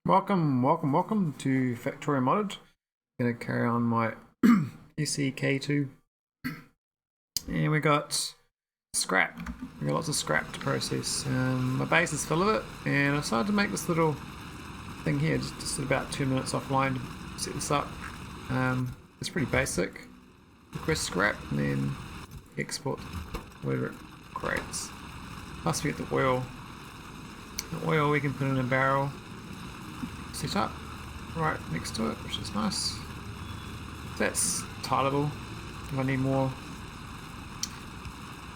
Welcome to Factorio Modded. Gonna carry on my SEK2, and we got scrap. We got lots of scrap to process. My base is full of it, and I decided to make this little thing here, just about 2 minutes offline to set this up. It's pretty basic. Request scrap, and then export whatever it creates. Plus we get the oil. The oil we can put in a barrel. Set up right next to it, which is nice. That's tileable. If I need more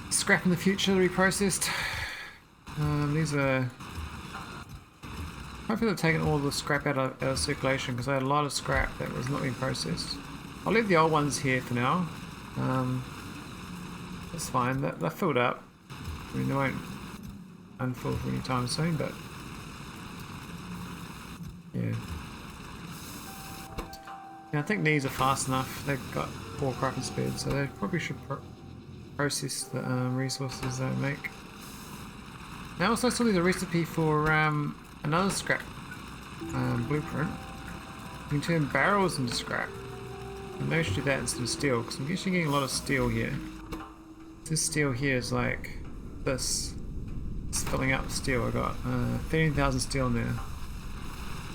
scrap in the future to be processed. These are. Hopefully they've taken all the scrap out of circulation, because I had a lot of scrap that was not being processed. I'll leave the old ones here for now. That's fine. They're filled up. I mean, they won't unfill for any time soon, but. Yeah, I think these are fast enough. They've got 4 crafting speed, so they probably should process the resources they make. Now, I also saw there's a recipe for another scrap blueprint. You can turn barrels into scrap. And maybe I should do that instead of steel, because I'm actually getting a lot of steel here. This steel here is like this. It's filling up steel. I got 13,000 steel in there.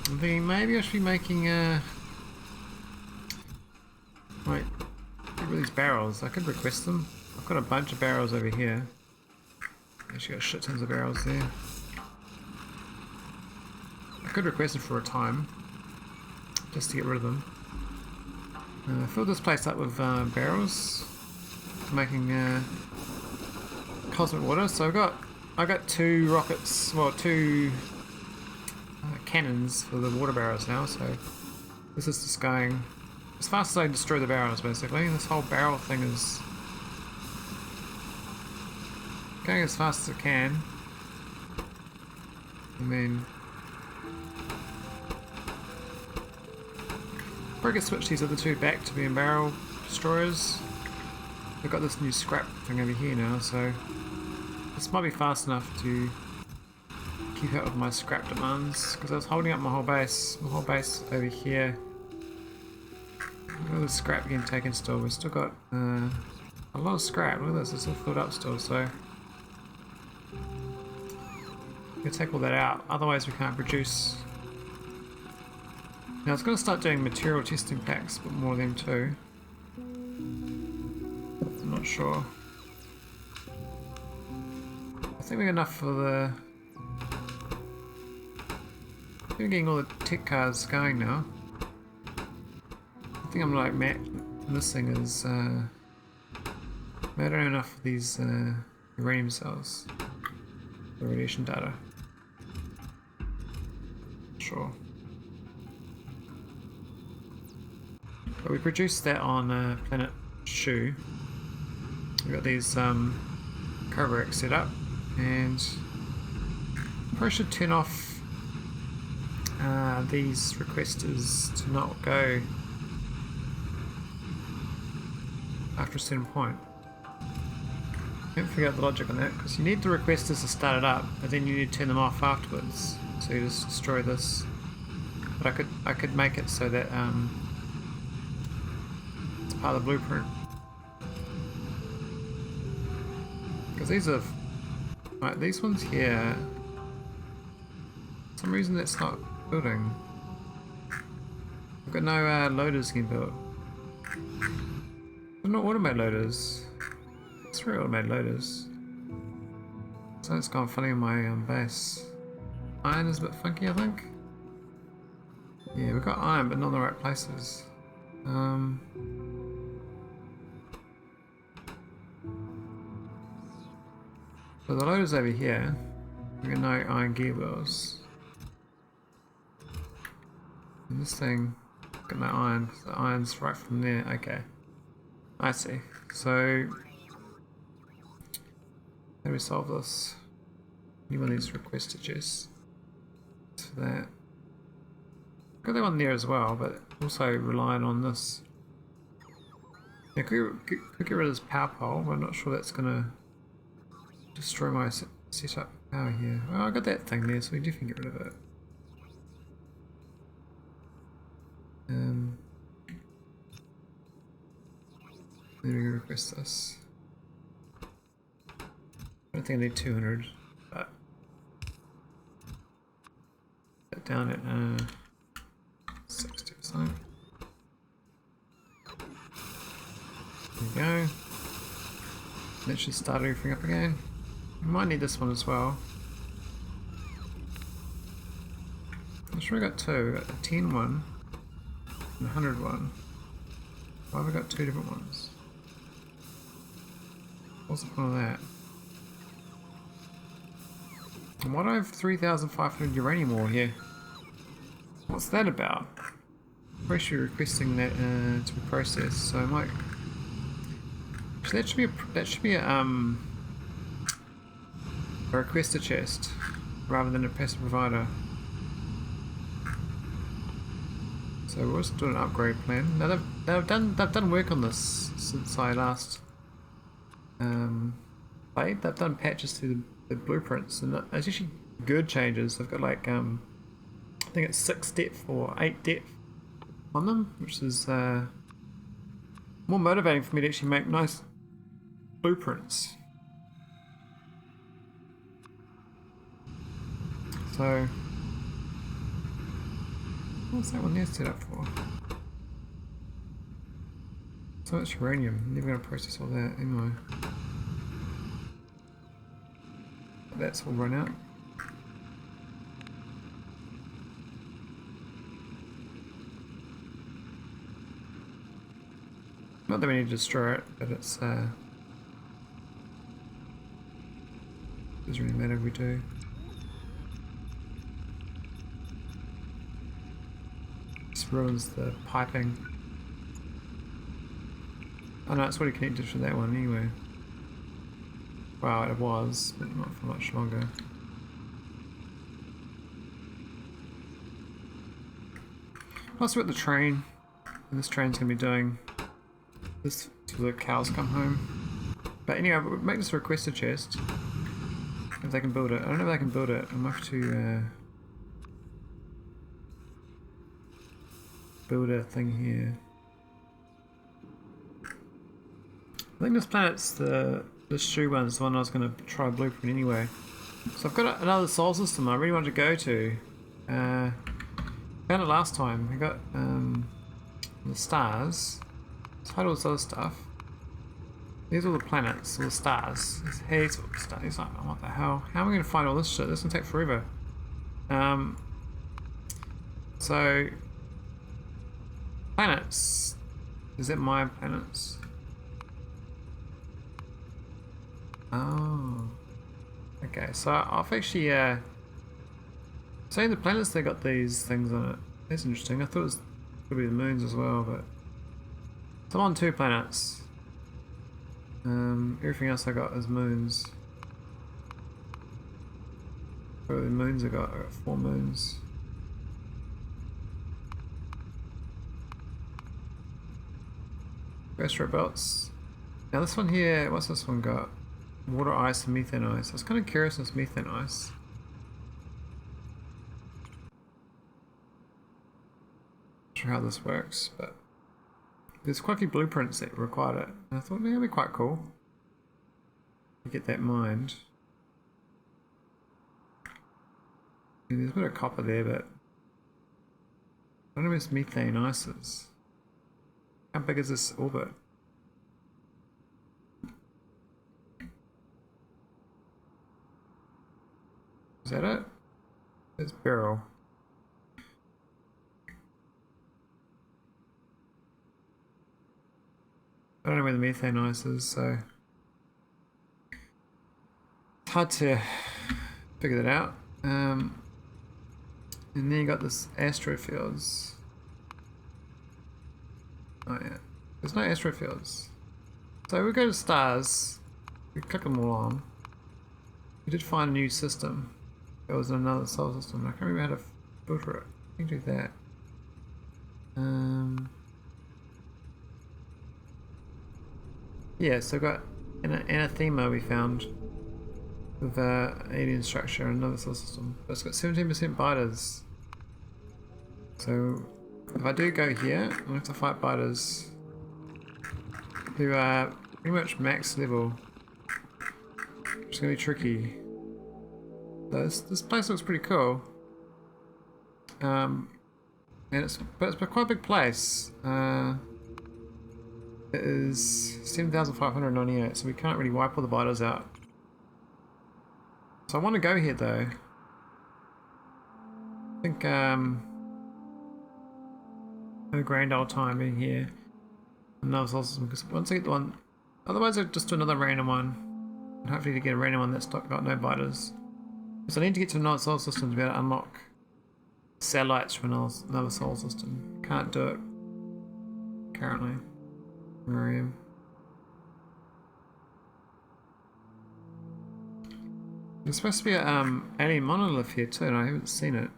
I'm thinking maybe I should be making wait, get rid of these barrels. I could request them. I've got a bunch of barrels over here. Actually got shit tons of barrels there. I could request them for a time, just to get rid of them. Fill this place up with barrels, making cosmic water. So I got 2 rockets, well 2 cannons for the water barrels now, so this is just going as fast as I destroy the barrels, basically. This whole barrel thing is going as fast as it can. I mean, probably could switch these other 2 back to being barrel destroyers. I've got this new scrap thing over here now, so this might be fast enough to keep up with my scrap demands, because I was holding up my whole base over here. Look at the scrap getting taken still. We've still got a lot of scrap. Look at this, it's all filled up still, so we'll take all that out, otherwise we can't produce. Now I was going to start doing material testing packs, but more of them too. I'm not sure. I think we got enough for the. I'm getting all the tech cars going now. I think I'm like missing is I don't have enough of these uranium cells. The radiation data. Sure. But we produced that on planet Shu. We got these cover racks set up, and probably should turn off these requesters to not go after a certain point. Don't figure out the logic on that, because you need the requesters to start it up, but then you need to turn them off afterwards. So you just destroy this. But I could make it so that it's part of the blueprint. Because these are right, these ones here. For some reason that's not building. I've got no loaders getting built. They're not automated loaders. It's really automated loaders. So it's gone funny in my base. Iron is a bit funky, I think. Yeah, we've got iron, but not in the right places. So the loaders over here. We've got no iron gear wheels. And this thing, got no iron. The iron's right from there. Okay, I see. So how do we solve this? New one of these requested chests. For that. Got that one there as well, but also relying on this. Yeah, could get rid of this power pole, but I'm not sure that's gonna destroy my setup power here. Well, I got that thing there, so we definitely get rid of it. Let me request this. I don't think I need 200, but put down at 60 or something. There we go. That should start everything up again. We might need this one as well. I'm sure we got two. We got a 10 one and a 100 one. Why have we got two different ones? What's the point of that? And why do I have 3,500 uranium ore here? What's that about? I'm pretty sure requesting that to be processed, so I might. Actually, that should be a requester chest rather than a passive provider. So we're just doing an upgrade plan. Now they've done work on this since I last played. They've done patches to the blueprints, and it's actually good changes. They've got like I think it's 6 depth or 8 depth on them, which is more motivating for me to actually make nice blueprints. So what's that one there set up for? So much uranium. I'm never going to process all that anyway. That's all run out. Not that we need to destroy it, but it's doesn't really matter if we do. This ruins the piping. Oh no, it's already connected to that one anyway. Well, it was, but not for much longer. Also at the train, and this train's going to be doing this till the cows come home. But anyway, we'll make this a requested chest. If they can build it. I don't know if they can build it. I'm going to have to build a thing here. I think this planet's the shoe one's the one I was going to try blueprint anyway. So I've got another solar system I really wanted to go to. Found it last time. We got the stars. Despite all this other stuff. These are all the planets, all the stars. There's heaps of stars. He's like, what the hell? How am I going to find all this shit? This is going to take forever. So planets. Is that my planets? Oh. Okay, so I've actually saying the planets they got these things on it. That's interesting. I thought it was could be the moons as well, but so I'm on 2 planets. Everything else I got is moons. What are the moons I got? 4 moons. Asteroid belts. Now this one here, what's this one got? Water ice and methane ice. I was kind of curious on this methane ice. Not sure how this works, but there's quite a few blueprints that required it. And I thought that'd be quite cool to get that mined. And there's a bit of copper there, but I don't know where this methane ice is. How big is this orbit? Is that it? It's barrel. I don't know where the methane ice is, so it's hard to figure that out. And then you got this asteroid fields. Oh yeah, there's no asteroid fields. So we go to stars, we click them all on. We did find a new system. It was in another solar system. I can't remember how to filter it. You can do that. Yeah, so I've got an anathema we found with alien structure in another solar system. But it's got 17% biters. So if I do go here, I'm going to have to fight biters. to pretty much max level. It's gonna be tricky. This place looks pretty cool. And it's quite a big place. It is 7,598, so we can't really wipe all the vitals out. So I want to go here though. I think a grand old time in here. Another solar system, because once I get the one, otherwise I'll just do another random one. And hopefully to get a random one that's got no biters. So I need to get to another solar system to be able to unlock satellites from another solar system. Can't do it currently. Where I am. There's supposed to be an alien monolith here too, and I haven't seen it.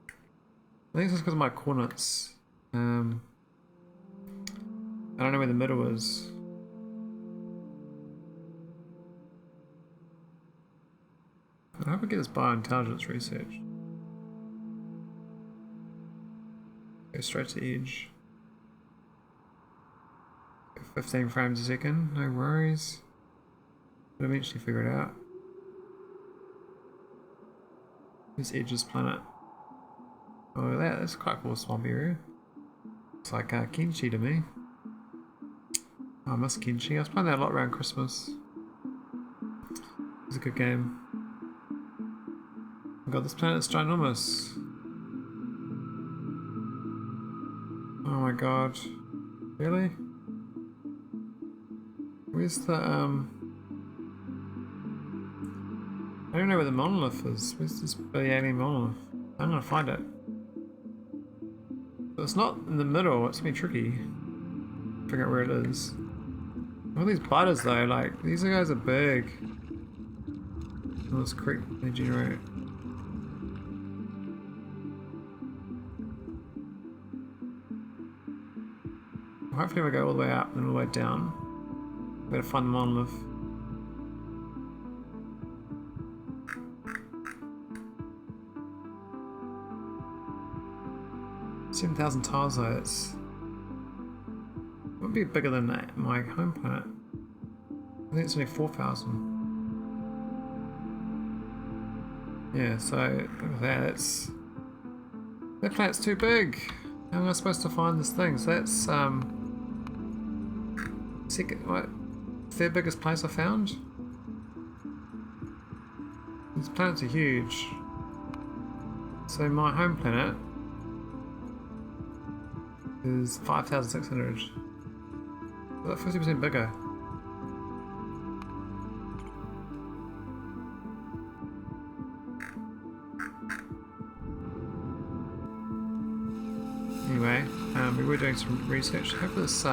I think it's just because of my coordinates. I don't know where the middle is. I hope I get this biointelligence research. Go straight to edge. 15 frames a second, no worries. We'll eventually figure it out. This edge's planet. Oh, that's quite a cool swamp area. It's like Kenshi to me. Oh, I miss Kenshi. I was playing that a lot around Christmas. It's a good game. Oh god, this planet's ginormous. Oh my god. Really? Where's the, I don't know where the monolith is. Where's this big alien monolith? I'm gonna find it. So it's not in the middle, it's gonna be tricky. Figure out where it is. All these biters though, like, these guys are big. Oh, this creek they generate. Hopefully we go all the way up and all the way down. Better find the monolith. $7,000 tiles though, it's... It would be bigger than my home planet. I think it's only 4,000. Yeah, so look at that, it's... That planet's too big! How am I supposed to find this thing? So that's second, what? Third biggest place I found? These planets are huge. So my home planet is 5,600. About 50% bigger. Anyway, we were doing some research. I hope this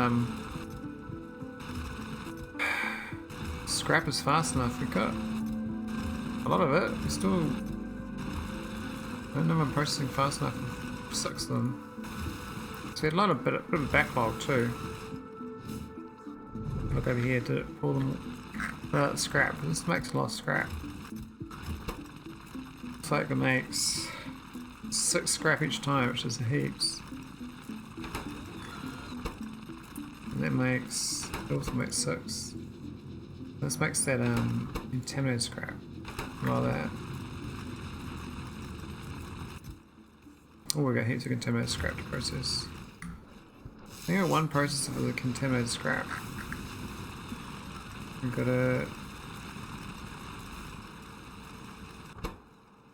scrap is fast enough. We've got a lot of it. We still don't know if I'm processing fast enough for 6 of them. So we had a bit of a backlog too. Look over here to pull them scrap. This makes a lot of scrap. Looks like it makes 6 scrap each time, which is heaps. And that makes, it also makes 6. This makes that contaminated scrap. Like that. Oh, we got heaps of contaminated scrap to process. I think I got one processor for the contaminated scrap. We've got a...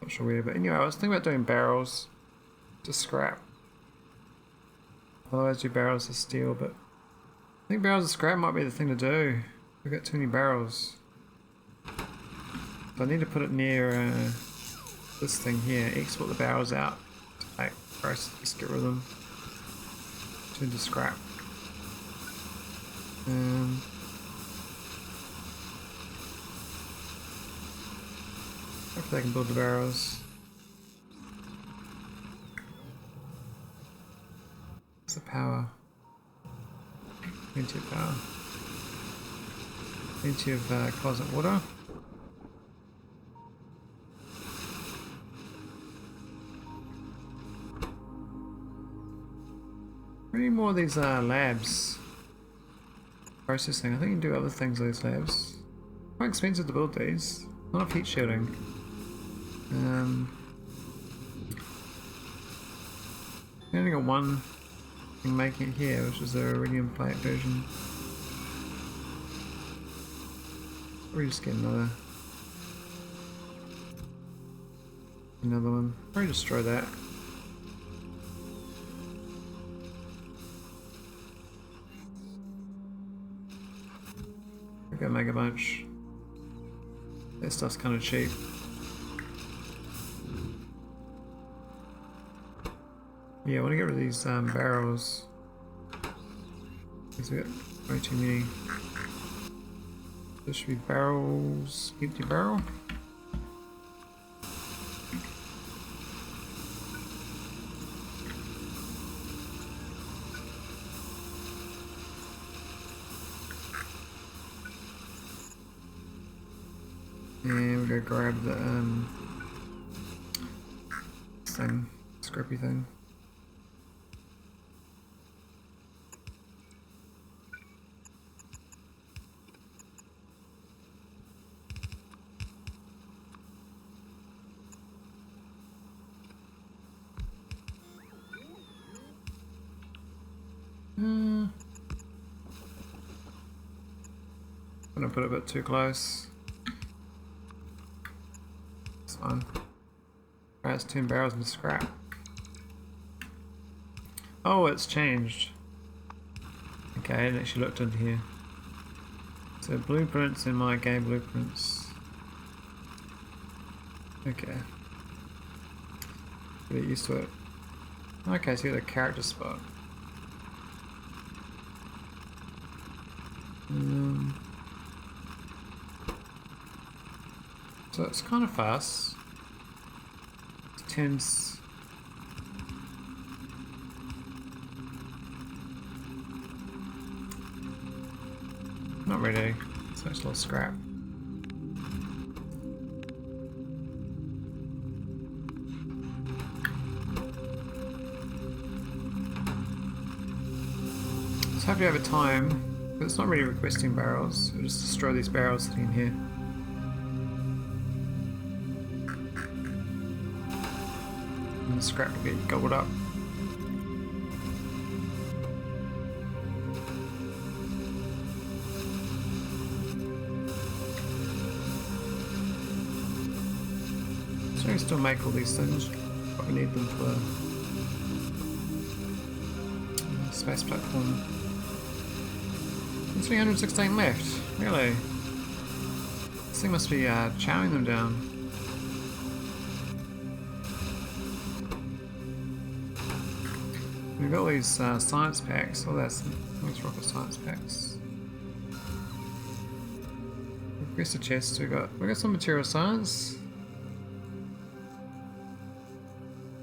Not sure where, but anyway, I was thinking about doing barrels to scrap. Otherwise do barrels of steel, but I think barrels of scrap might be the thing to do. We've got too many barrels. So I need to put it near this thing here, export the barrels out to make process, just get rid of them. Turn to scrap. Hopefully I can build the barrels. What's the power? Plenty of power. Plenty of closet water. We need more of these labs. processing. I think you can do other things with these labs. Quite expensive to build these. Not enough heat shielding. We only got one thing making it here, which is the iridium plate version. Or just get another one. Probably destroy that. We're gonna make a bunch. That stuff's kind of cheap. Yeah, I want to get rid of these barrels. Because we got way too many. There should be barrels. Empty barrel. And we're gonna grab the thing, scrappy thing. I'm gonna put it a bit too close. It's fine. Alright, it's 10 barrels into scrap. Oh, it's changed. Okay, I hadn't actually looked into here. So blueprints in my game blueprints. Okay. Get used to it. Okay, so you got a character spot. So it's kind of fast. It tends. Not really. It's actually a lot of scrap. So hopefully over time, but it's not really requesting barrels. It'll just destroy these barrels sitting in here. And the scrap will get gobbled up. So we can still make all these things, but we need them for the space platform. There's 316 left, really? This thing must be chowing them down. We've got all these science packs. Oh, that's these rocket science packs. Request a chest. We got some material science.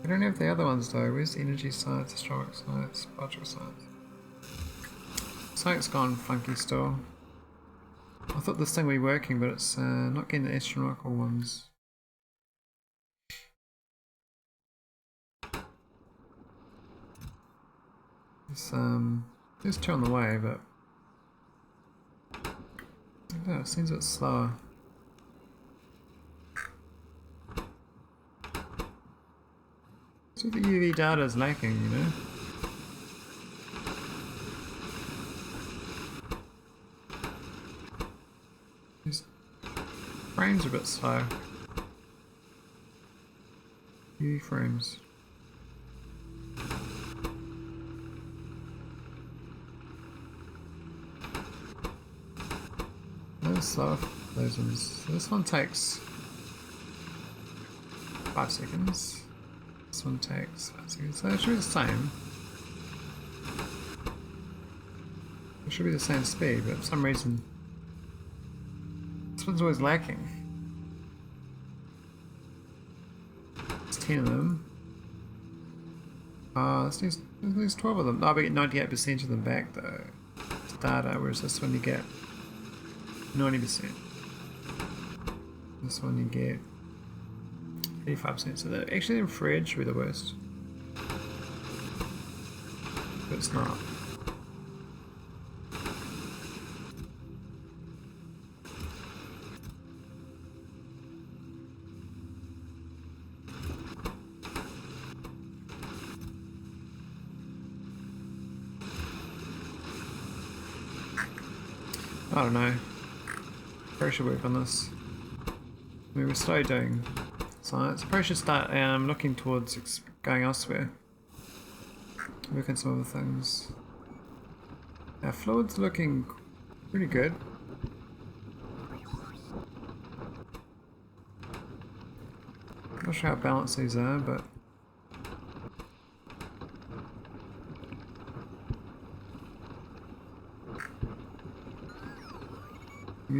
We don't have the other ones though. Where's energy science, astronomic science, biological science? Something's gone funky still. I thought this thing would be working, but it's not getting the astronomical ones. There's two on the way, but I don't know, it seems a bit slower. So the UV data is lacking, you know. These frames are a bit slow. UV frames. Those slow, those ones. So this one takes 5 seconds. This one takes 5 seconds. So it should be the same. It should be the same speed, but for some reason this one's always lacking. There's 10 of them. There's 12 of them. Oh, we get 98% of them back though. It's data, whereas this one you get 90%. This one you get 85%. So that actually the infrared should be the worst. But it's not. I don't know. Probably should work on this. I mean, we're slowly doing science. Probably should start looking towards going elsewhere. Work on some other things. Our fluid's looking pretty good. Not sure how balanced these are, but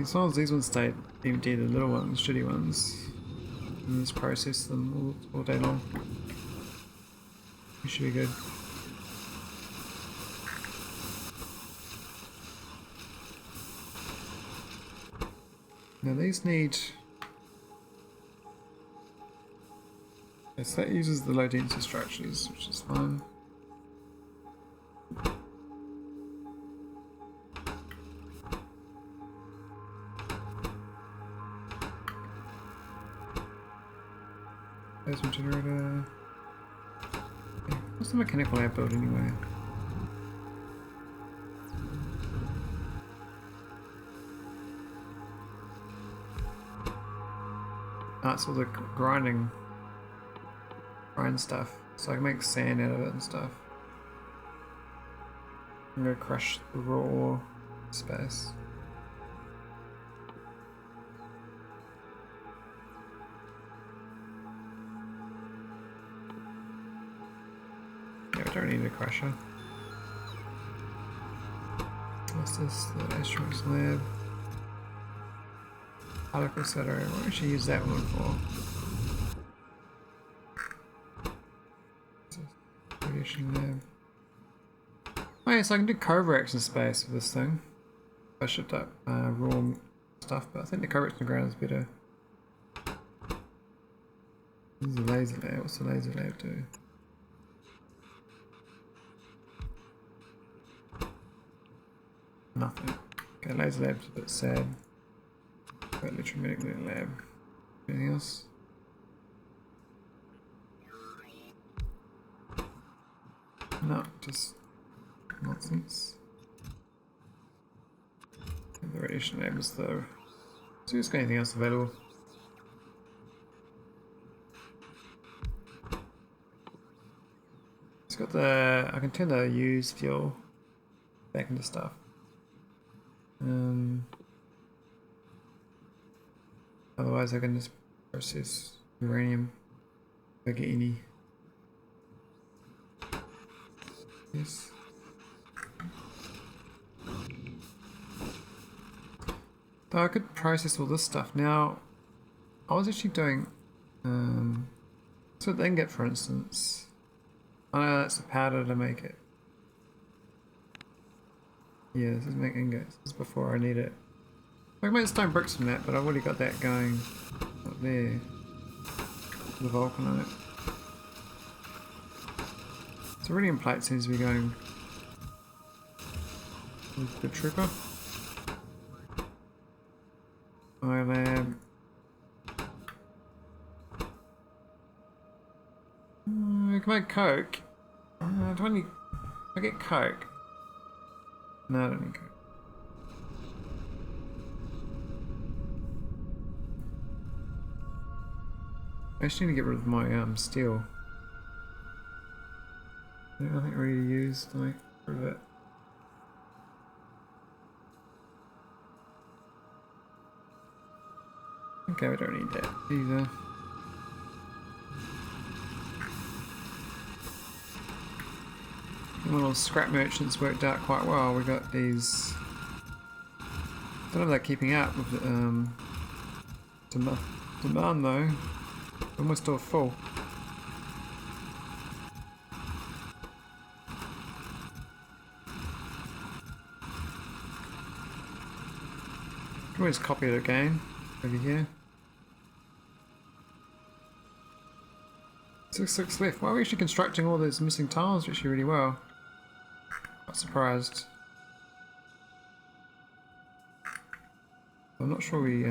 as long as these ones stay empty, the little ones, shitty ones, and just process them all day long, we should be good. Now these need... Yes, that uses the low density structures, which is fine. Plasma generator. Yeah, what's the mechanical lab build anyway? That's all the grind stuff, so I can make sand out of it and stuff. I'm gonna crush the raw space. Yeah, we don't need a crusher. What's this? The asteroid lab. Particle setter. What should I use that one for? Lab. Oh yeah, so I can do co-reaction space with this thing. I shipped up raw stuff, but I think the co-reaction ground is better. This is a laser lab. What's the laser lab do? Nothing. Okay, laser lab's a bit sad. But electromagnetic lab. Anything else? No, just nonsense. And the radiation lab is the... So just got anything else available? It's got the... I can turn the used fuel back into stuff. Otherwise I can just process uranium if I get any. Yes. Though I could process all this stuff. Now, I was actually doing, so the ingot for instance. I know that's the powder to make it. Yeah, this is make ingots. This is before I need it. I can make stone bricks from that, but I've already got that going up there. The Vulcan on it. So iridium plate seems to be going with the trooper. My lab. I can make coke. Do I need... I get coke? No, I don't need coke. I actually need to get rid of my steel. Nothing really used to make rid of it. Okay, we don't need that either. One of those scrap merchants worked out quite well. We got these. I don't know if they're keeping up with the demand though. Almost still full. Can always copy it again over here. 6 left. Why are we actually constructing all those missing tiles actually really well? Quite surprised. I'm not sure we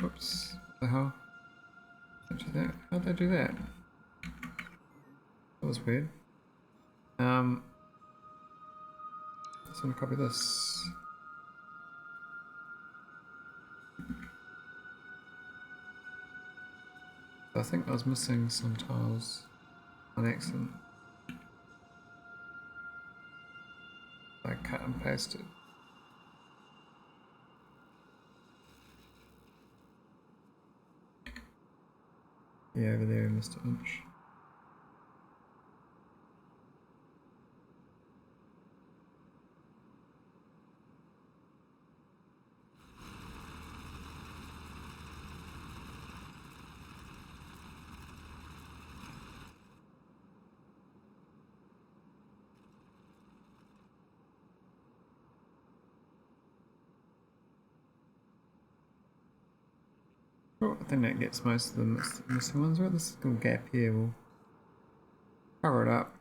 oops, what the hell? Don't do that. How'd they do that? That was weird. Just want to copy this. I think I was missing some tiles on accident. I cut and pasted. Yeah, over there, Mr. Inch. Oh, I think that gets most of the missing ones. Right, this little gap here will cover it up.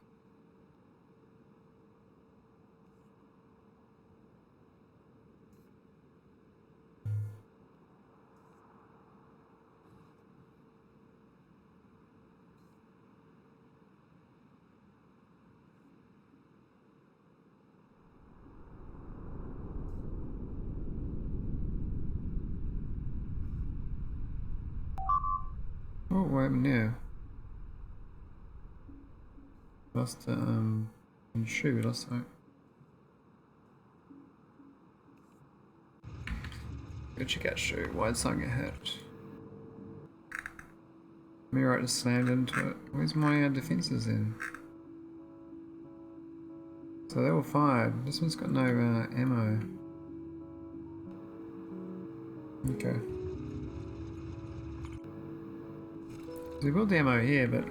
Oh, what happened there? Lost one shoe, lost it. Go check out shoe. Why'd something get hit? Meteorite just slammed into it. Where's my defences then? So they were fired. This one's got no ammo. Okay. So we've got the ammo here, but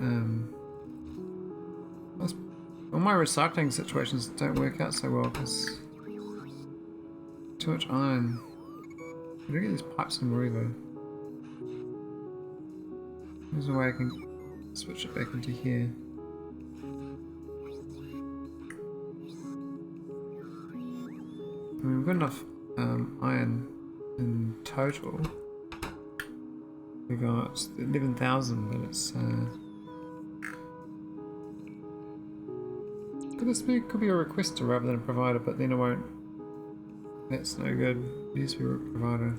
all my recycling situations don't work out so well because too much iron. Look at these pipes in Mariva. There's a way I can switch it back into here. I mean, we've got enough iron in total. We got 11,000, but it's could be a requester rather than a provider, but then it won't. That's no good. It needs to be a provider.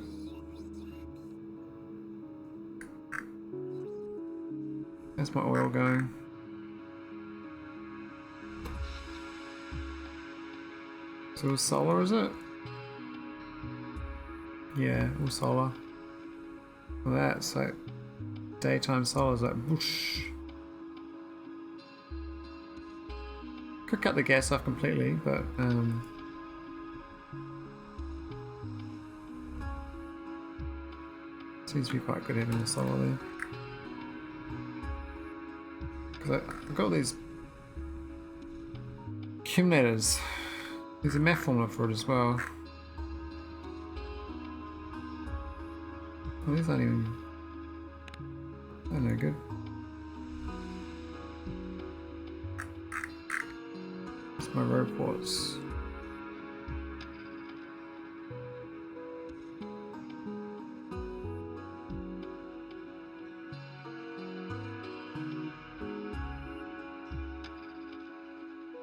That's my oil going. So it's solar, is it? Yeah, all solar. Well, that's like daytime solar is like whoosh. Could cut the gas off completely, but seems to be quite good having the solar there. Because I've got these accumulators. There's a math formula for it as well. Well, these aren't even. They're no good. That's my robots.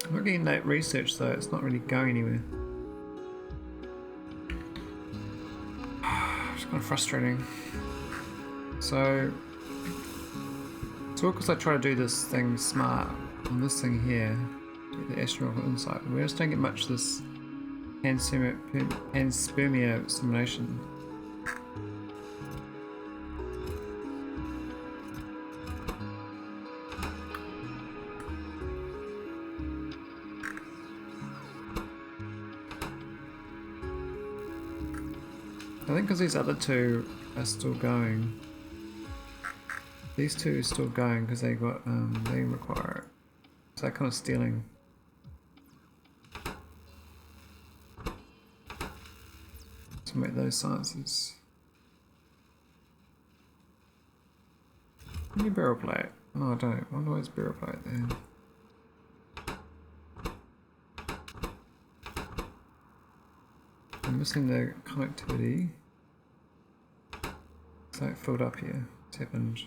I'm not getting that research though, it's not really going anywhere. It's kind of frustrating. So because I try to do this thing smart on this thing here, get the astronomical insight, we just don't get much of this panspermia simulation. I think because these other two are still going. These two are still going because they got they require it. So they're kind of stealing. To make those sciences. Can you barrel plate? Oh, I don't. I wonder why it's barrel plate there. I'm missing the connectivity. So it filled up here. What's happened?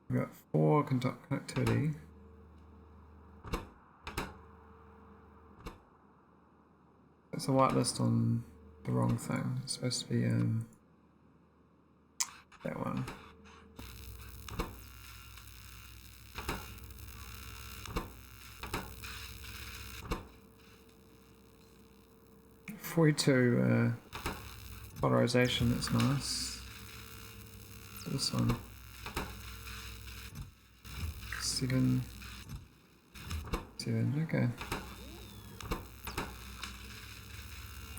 We've got 4 connectivity. That's a whitelist on the wrong thing. It's supposed to be That one. .42 polarization, that's nice. This one. 7. Okay.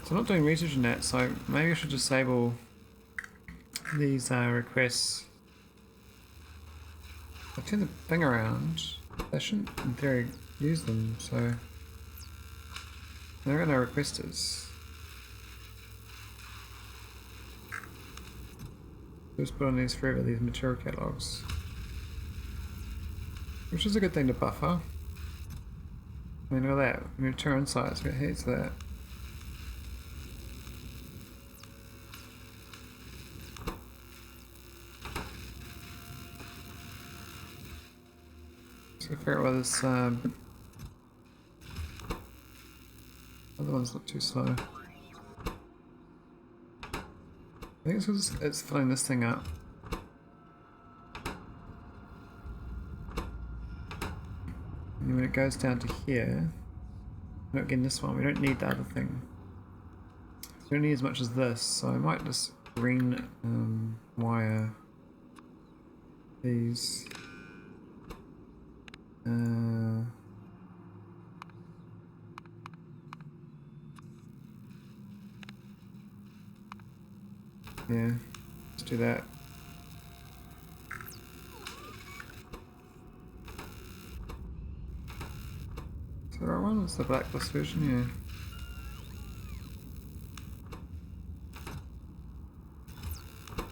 So I'm not doing research in that, so maybe I should disable these requests. I turn the thing around, they shouldn't in theory use them, so they're going to request us. Just put on these forever, these material catalogs. Which is a good thing to buffer. I mean, look at that. Material insights, get heaps of that. So figure out why this other ones look too slow. I think it's because it's filling this thing up. And when it goes down to here, not getting this one, we don't need the other thing. We don't need as much as this, so I might just green wire these. Yeah, let's do that. Is the right one? It's the blacklist version, yeah.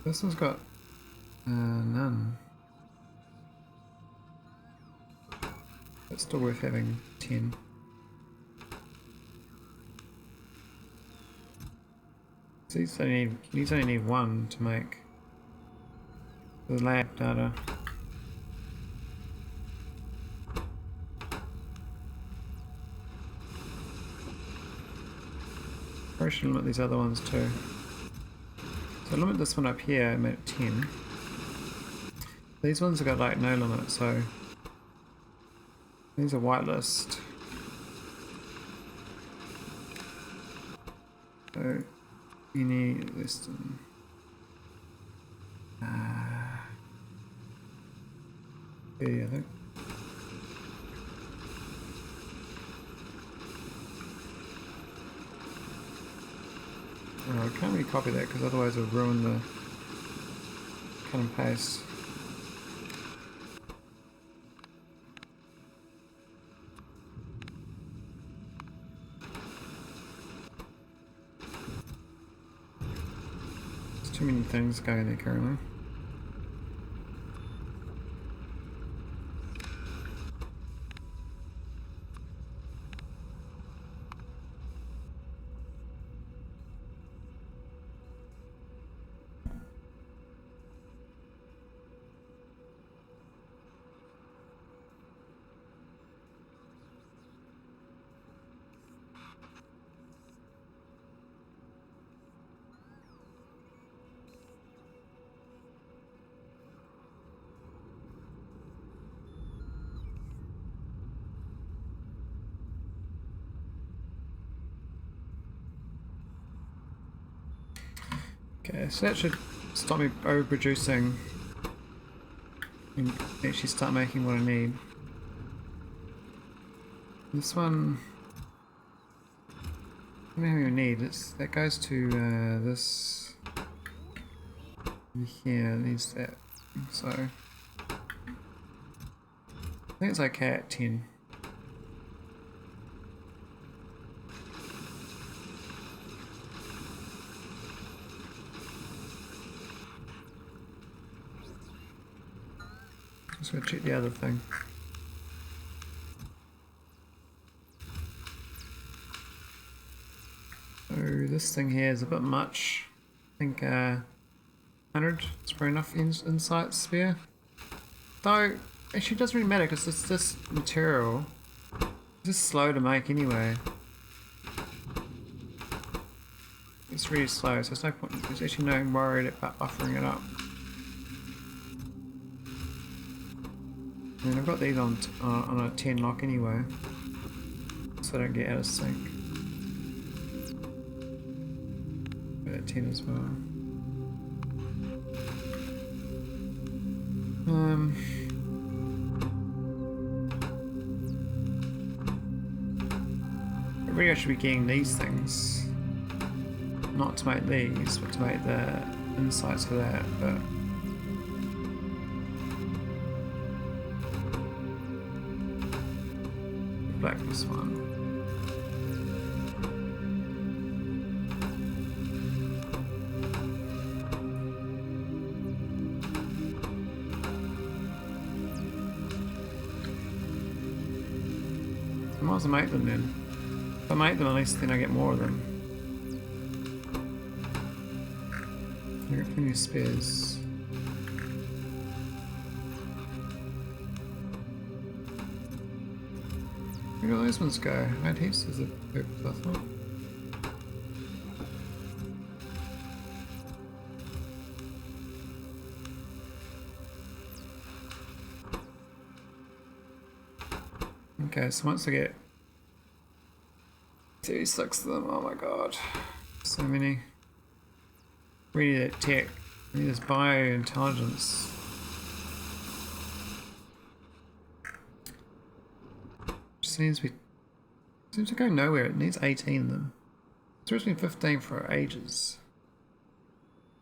This one's got none. It's still worth having 10. So these only need 1 to make the lab data. Probably should limit these other ones too. So limit this one up here and make it 10. These ones have got like no limit, so these are whitelist. So any list than 30, I think. Oh, I can't really copy that because otherwise it'll ruin the cut and paste. There's too many things going there currently. Okay, so that should stop me overproducing and actually start making what I need. This one, I don't even need. That goes to this here. It needs that. So I think it's okay at 10. Just gonna check the other thing. So this thing here is a bit much. I think 100 is probably enough insight sphere. Though, actually it doesn't really matter because this material is just slow to make anyway. It's really slow, so there's no point. There's actually no worried about buffering it up. And I've got these on a 10 lock anyway, so I don't get out of sync. Got a 10 as well. Really I should be getting these things. Not to make these, but to make the insights for that, but black this one. I might as well make them then. If I make them, at least then I get more of them. I got plenty of spares. Where do those ones go? I had heaps of the purples, I thought. Okay, so once I get 36 of them, oh my god, so many. We need that tech, we need this biointelligence. Seems to go nowhere. It needs 18 of them. It's originally 15 for ages.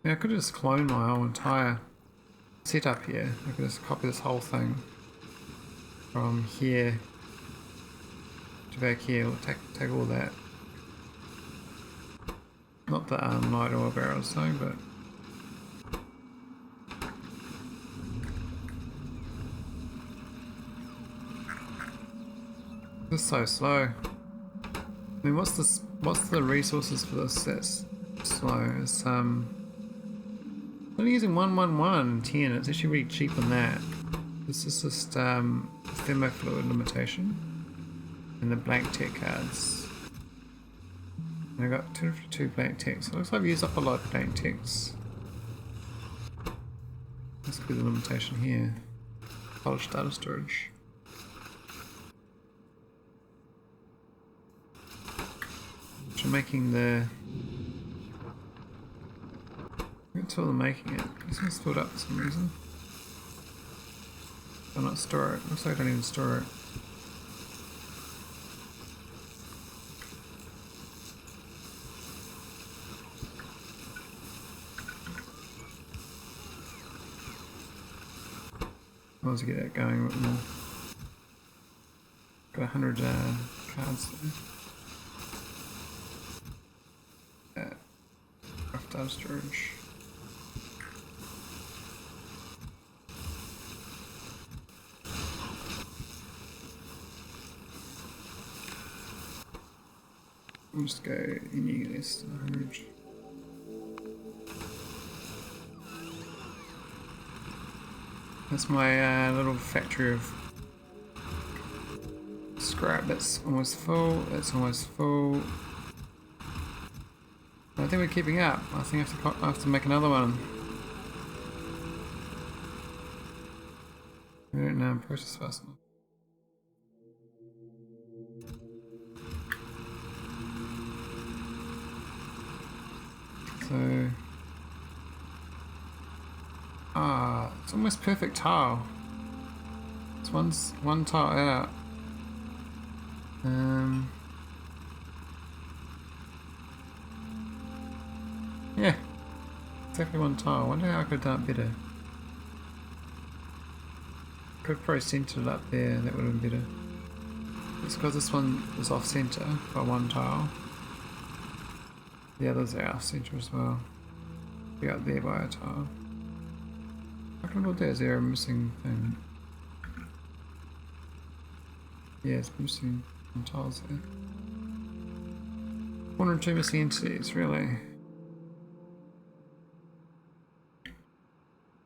I mean, I could just clone my whole entire setup here. I could just copy this whole thing from here to back here. We'll take all that. Not the light oil barrels though, but this is so slow. I mean, what's the resources for this that's slow? It's only using 11110. It's actually really cheap on that. This is just thermofluid limitation and the blank tech cards. And I got 252 blank techs. So it looks like I've used up a lot of blank techs. Must be the limitation here. Polished data storage. So making the... Until they're making it. This one's filled up for some reason. I'll not store it. Looks like I don't even store it. I'll get that going a bit more. Got 100 cards there. Rough data storage. I'll just go any less than 100. That's my little factory of scrap. That's almost full. That's almost full. I think we're keeping up. I think I have to make another one. We don't know process fast enough. So, it's almost perfect tile. It's one tile out. Yeah, exactly one tile. I wonder how I could have done it better. Could have probably centered it up there, that would have been better. It's because this one is off center by one tile. The others are off center as well. Be up there by a tile. I don't know what there is. There a missing thing. Yeah, it's missing some tiles there. 102 missing entities, really.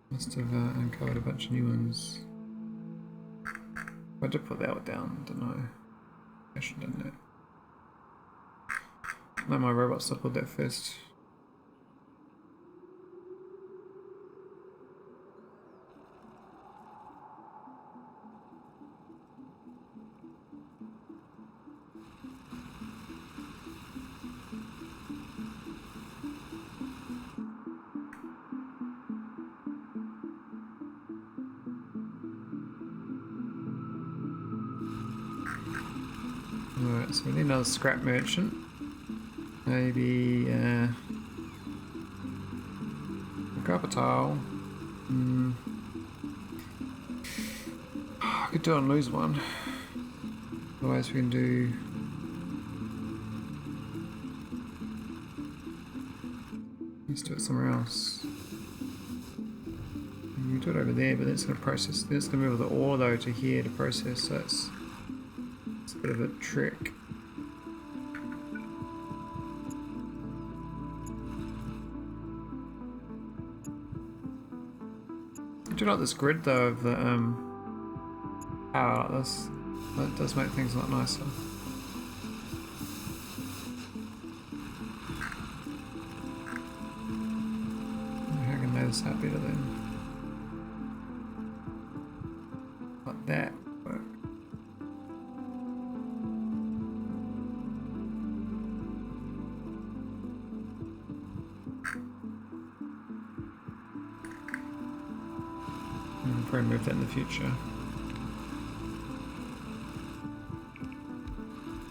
Must have uncovered a bunch of new ones. I did put that one down, don't know. I should have done that. No, my robots still put that first. Alright, so we need another scrap merchant. Maybe a copper tile. I could do it and lose one. Otherwise we can do... Let's do it somewhere else. You do it over there, but then it's going to process. Then it's going to move the ore though to here to process, so it's a bit of a trick. I do like this grid though of the power like this. That does make things a lot nicer. How can I make this out better then? Like that work. I'll probably move that in the future.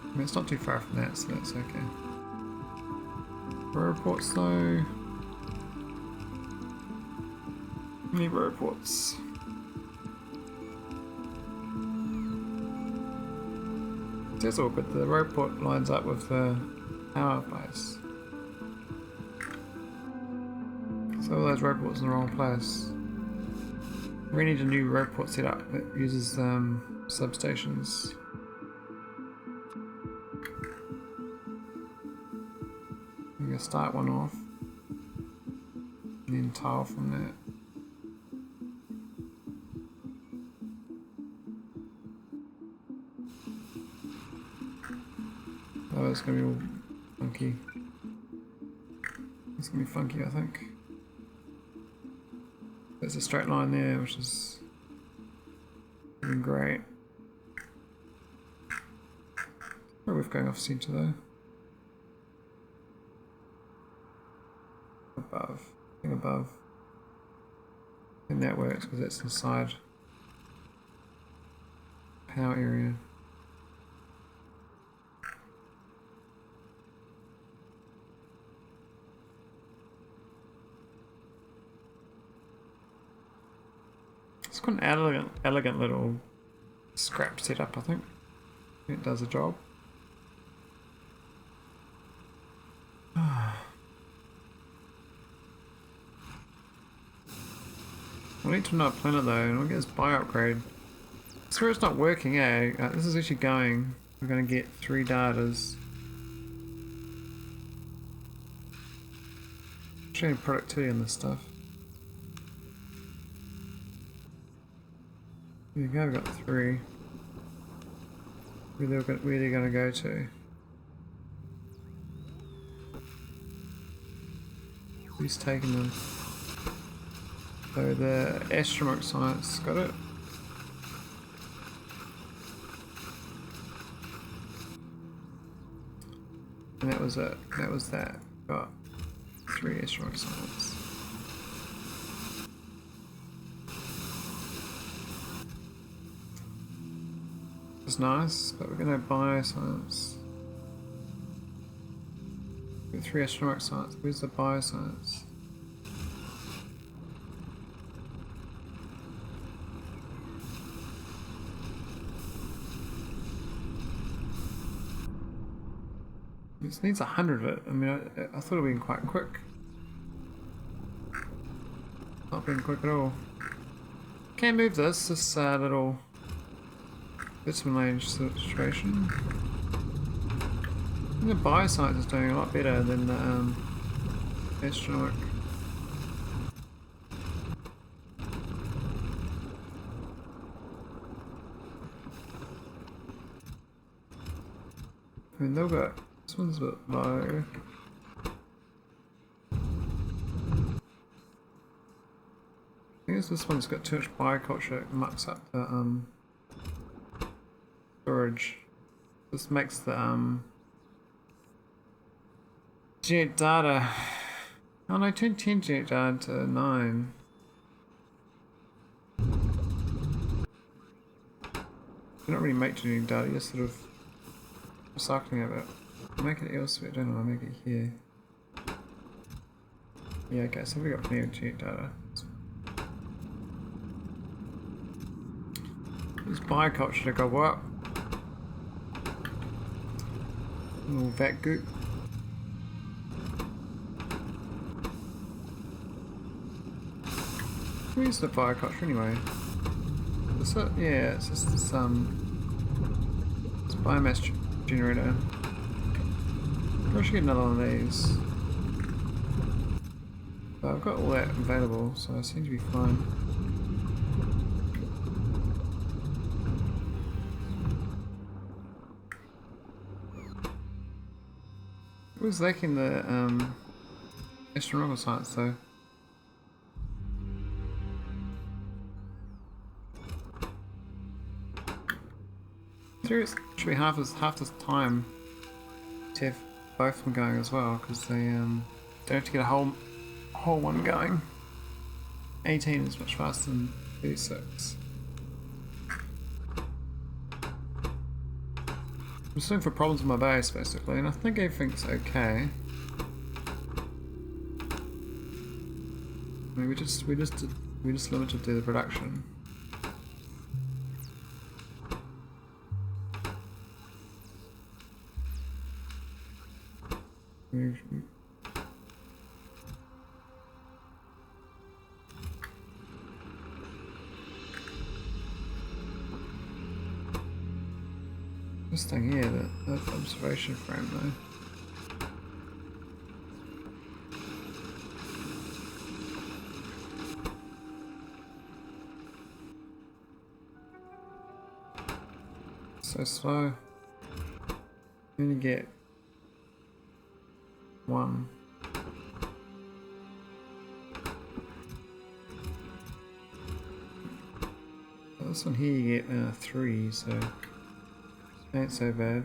I mean, it's not too far from that, so that's okay. Row reports though. How many row reports? It's awkward, the row report lines up with the power place. So all those row reports in the wrong place. We need a new row report set up that uses substations. I'm going to start one off and then tile from that. Oh, it's going to be all funky. It's going to be funky, I think. There's a straight line there, which is great. Where are we going off center though? Above. I think above. And that works because that's inside power area. It's got an elegant little scrap setup, I think. It does a job. I need to know a planet though, and I'll get this bio upgrade. I swear it's not working, eh? This is actually going. We're going to get 3 datas. Showing productivity on this stuff. There you go, we've got 3. Where they're going to go to? Who's taking them? So the astronomic science, got it? And that was it. That was that. Got 3 astronomic science. It's nice, but we're going to have bioscience. We've got 3 astronomic science. Where's the bioscience? This needs 100 of it. I mean, I thought it would be quite quick. Not being quick at all. Can't move this little vitamin range situation. I think the bioscience is doing a lot better than the astronomic. I mean, they'll go. This one's a bit low. I think this one's got too much bioculture. It mucks up the storage. This makes the genetic data. Oh no, turn 10 genetic data to 9. You don't really make genetic data. You sort of recycling of it. I'll make it elsewhere, don't I? I'll make it here. Yeah, okay, so we got plenty of data. This bioculture to go up. A little vat goop. Where's the bioculture anyway? Is it? Yeah, it's just this biomass generator. I should get another one of these. But I've got all that available, so I seem to be fine. It was lacking the astronomical science though. It should be half the time to have both of them going as well, because they don't have to get a whole one going. 18 is much faster than 36. I'm just looking for problems with my base basically, and I think everything's okay. I mean, we just limited to the production. This thing here, the observation frame though. So slow. You only get one. This one here you get 3, so ain't so bad.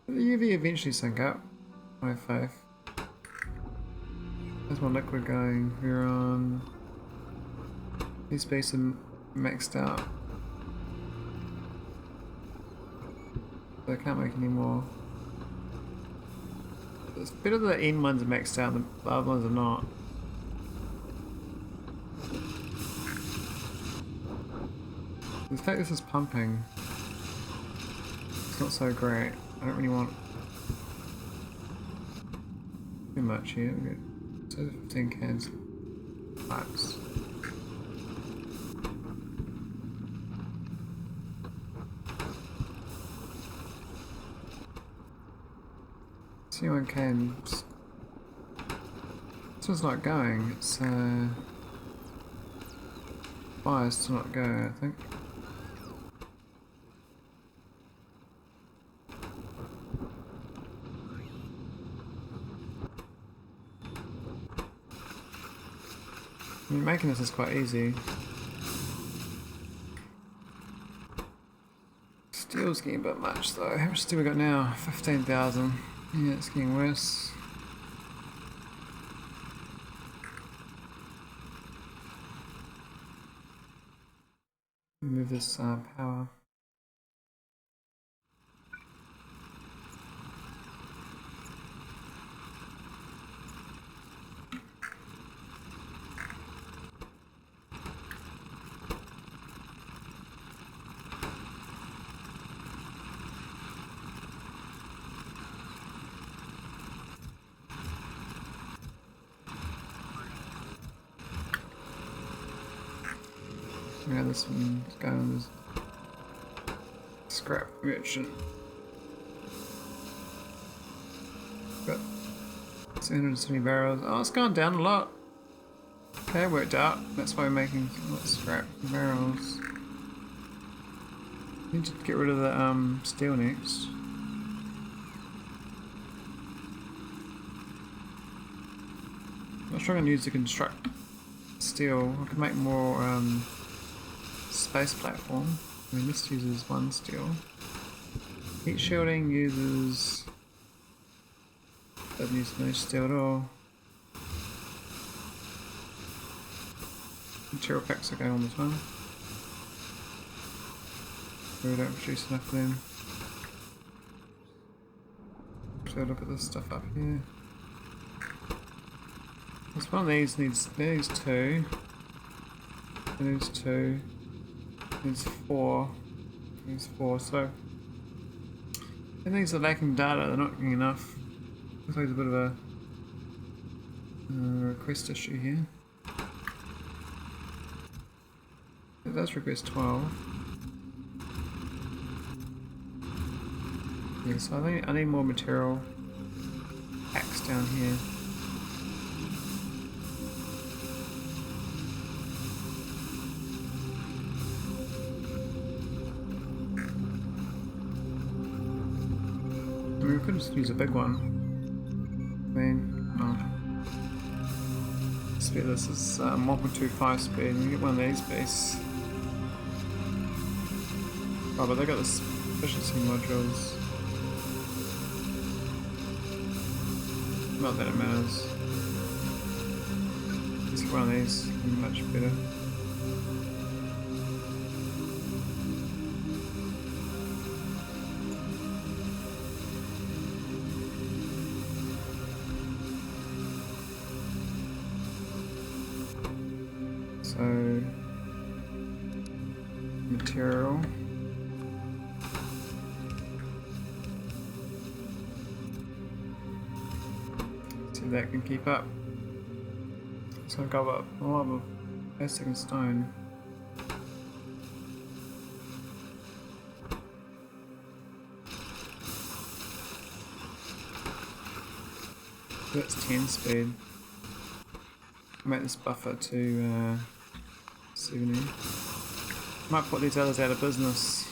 The UV eventually sync up. I have faith. There's my liquid going. We're on. These space are maxed out. So I can't make any more. It's better that the end ones are maxed out than the other ones are not. The fact this is pumping, it's not so great. I don't really want too much here. We get 15 cans of pipes. C1 cans. This one's not going. It's biased to not go, I think. I mean, making this is quite easy. Steel's getting a bit much though. How much steel we got now? 15,000. Yeah, it's getting worse. Move this power. Yeah, this one's going on this scrap merchant. Got 270 barrels. Oh, it's gone down a lot. Okay, worked out. That's why we're making scrap barrels. Need to get rid of the steel next. I'm not sure I'm going to use to construct steel. I could make more space platform. I mean, this uses 1 steel. Heat shielding uses... doesn't use no steel at all. Material packs are going on as well. We don't produce enough of them. So look at this stuff up here. This one of these needs two. Needs two. Needs four. Needs four. So and these are lacking data, they're not getting enough. Looks like there's a bit of a request issue here. It does request 12. Yeah, so I need more material packs down here. I mean, we could just use a big one. I mean, no. Speed, this is 1.25 speed, and you get one of these base. Oh, but they got this efficiency modules. Not that it matters. Let's get one of these, much better. So, material. See if that can keep up. So I've got a lot of plastic and stone. That's 10 speed. Make this buffer to 70. Might put these others out of business.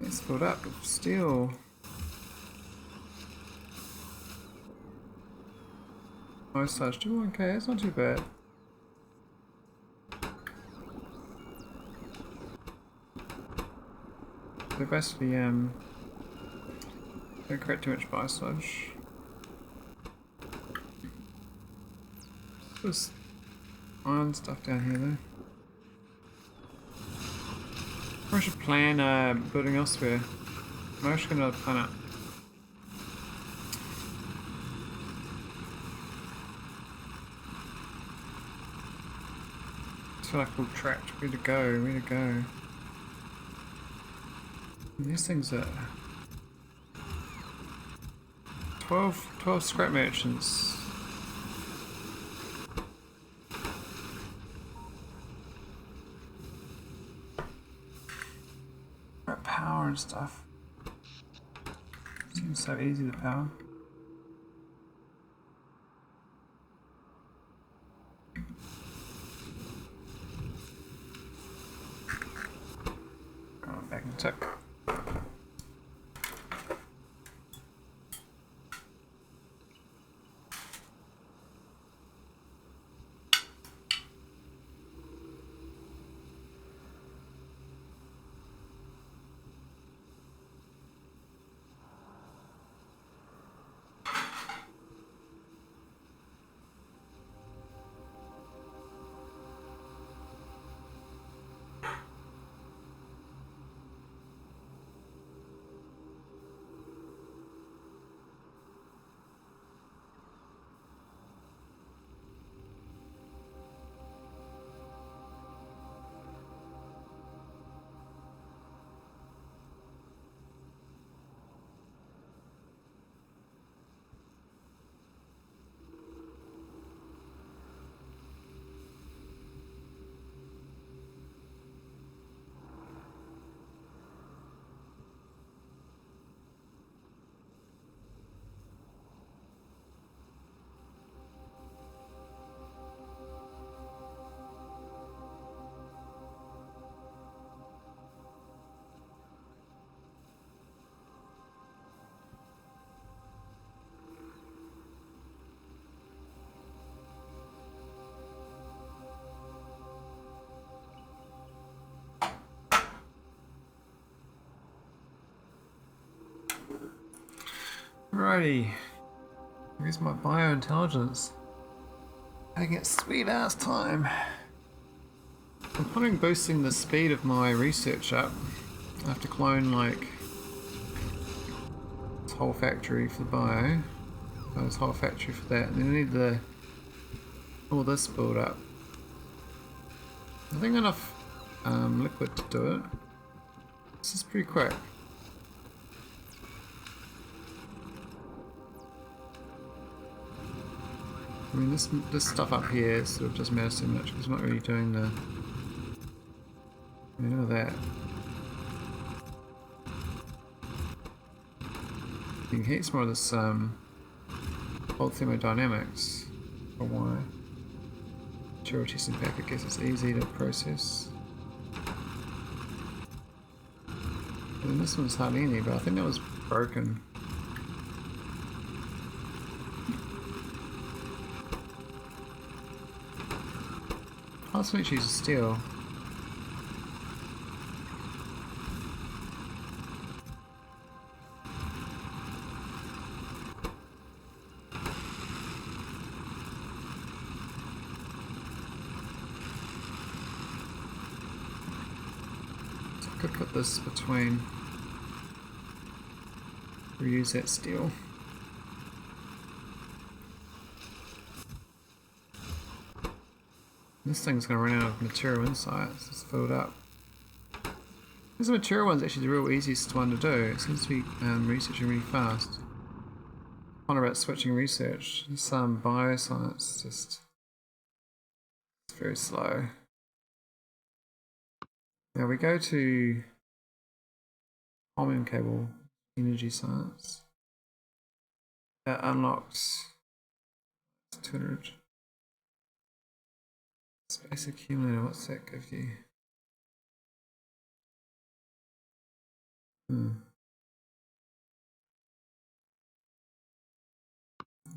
It's filled up with steel. Oh, such 21k, that's not too bad. So basically, don't create too much biosludge. There's iron stuff down here though. I should plan building elsewhere. I'm actually going to planet. I feel like we're trapped. Where to go? Where to go? And these things are 12 scrap merchants. Got power and stuff. Seems so easy to power. Going back and tick. Alrighty, here's my biointelligence. I get sweet ass time. I'm planning boosting the speed of my research up. I have to clone like this whole factory for the bio. This whole factory for that. And then I need all this build up. I think enough liquid to do it. This is pretty quick. I mean, this stuff up here sort of doesn't matter so much because I'm not really doing the. I mean, look at that. You can heat some more of this old thermodynamics. Or why? Material testing pack, I guess it's easy to process. And then this one's hardly any, but I think that was broken. Oh, let's make use of steel. So I could put this between. Reuse that steel. This thing's going to run out of material inside, so it's filled up. This material one's actually the real easiest one to do. It seems to be researching really fast. Fun about switching research. Some bioscience, just it's very slow. Now we go to holmium cable energy science. That unlocks 200. Space accumulator, what's that give you?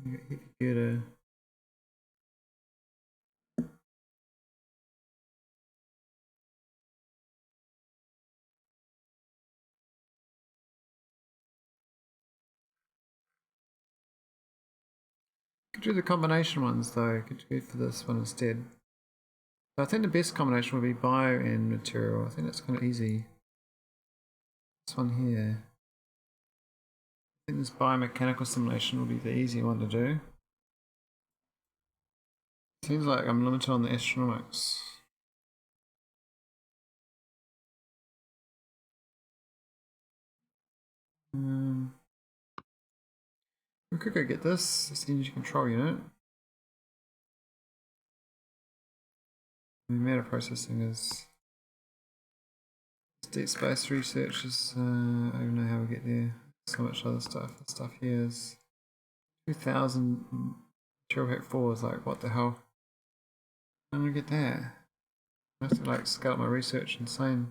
You get a could do the combination ones though, could go for this one instead. So I think the best combination would be bio and material. I think that's kind of easy. This one here. I think this biomechanical simulation will be the easy one to do. Seems like I'm limited on the astronomics. We could go get this energy control unit. The matter processing is deep space research is I don't even know how we get there. So much other stuff. The stuff here is 2000 material pack 4 is like what the hell? I'm gonna get that. I have to like scale up my research insane.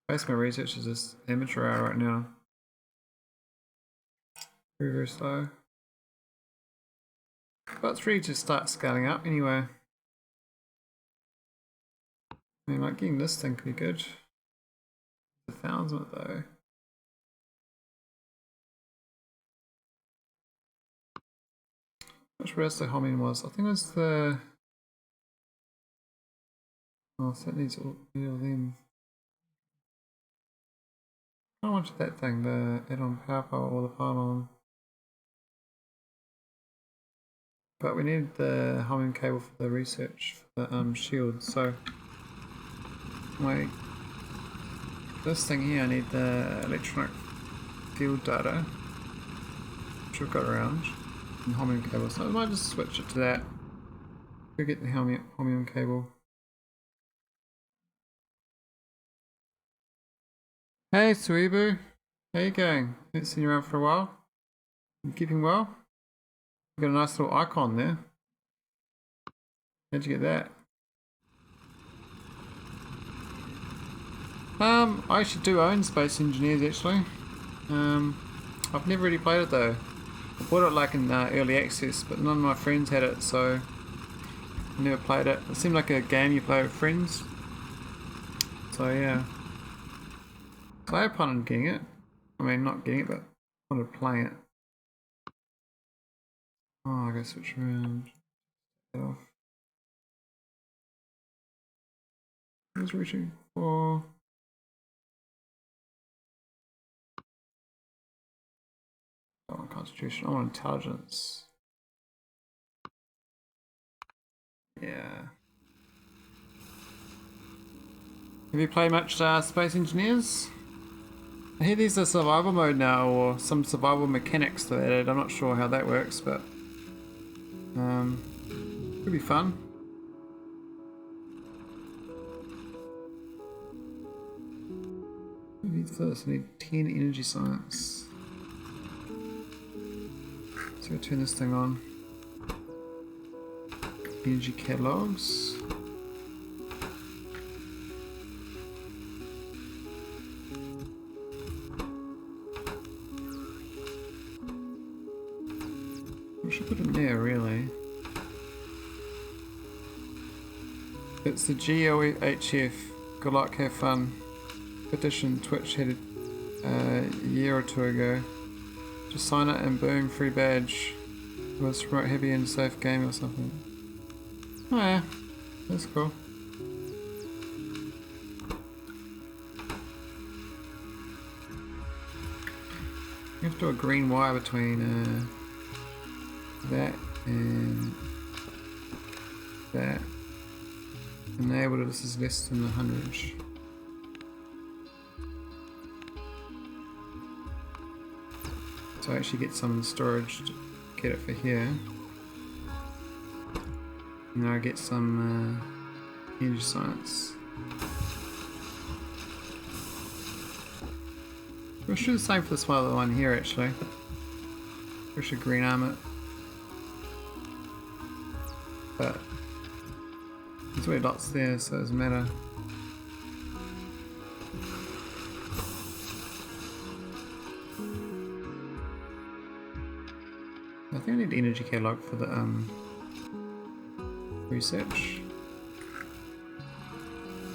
Basically my research is just amateur hour right now. Very, very slow. But it's ready to start scaling up anyway. I mean, like getting this thing could be good. 1,000 though. Which rest the homing was? I think it was the. Oh, so that needs all them. I wanted that thing, the add-on power pole or the pylon. But we need the homing cable for the research for the shield, so wait. This thing here, I need the electronic field data, which we've got around, and homing cable, so I might just switch it to that. Go get the homing cable. Hey Suibu, how you going? Haven't seen you around for a while. You keeping well? You got a nice little icon there. How'd you get that? I actually do own Space Engineers actually. I've never really played it though. I bought it like in early access, but none of my friends had it, so I never played it. It seemed like a game you play with friends. So yeah. So I plan on getting it. I mean, not getting it, but I wanted to play it. Oh, I gotta switch around. Get off. I was reaching for. I want constitution. I want intelligence. Yeah. Have you played much Space Engineers? I hear there's a survival mode now, or some survival mechanics that added. I'm not sure how that works, but could be fun. What do we need first? I need 10 energy science. So we'll turn this thing on. Energy catalogs. We should put it in there, really. It's the GOHF. Good luck, have fun. Petition Twitch had a year or two ago. Just sign it and boom, free badge. It was promote heavy and safe game or something. Oh yeah, that's cool. You have to do a green wire between that and that. Enable this is less than 100. So I actually get some storage to get it for here. And then I get some energy science. We should do the same for this other one here actually. We should green arm it. But there's already lots there, so it doesn't matter. I think I need energy catalog for the research.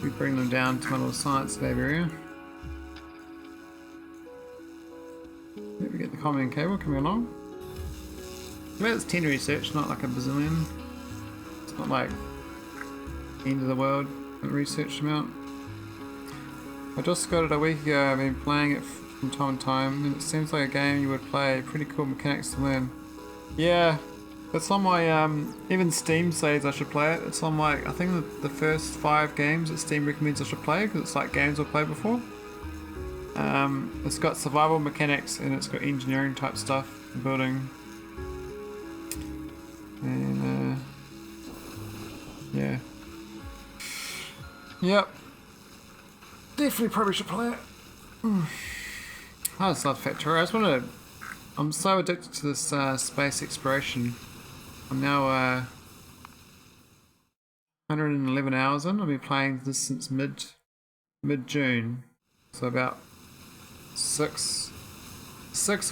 We bring them down to my little science lab area. Let me get the common cable coming along. Well, it's 10 research, not like a bazillion. It's not like end of the world research amount. I just got it a week ago. I've been playing it from time to time, and it seems like a game you would play. Pretty cool mechanics to learn. Yeah, it's on my even Steam says I should play it. It's on my I think the first 5 games that Steam recommends I should play because it's like games I've played before. It's got survival mechanics and it's got engineering type stuff, building, and yeah. Yep. Definitely probably should play it. I just love Factorio. I just want to. I'm so addicted to this space exploration. I'm now 111 hours in. I've been playing this since mid-June, so about 6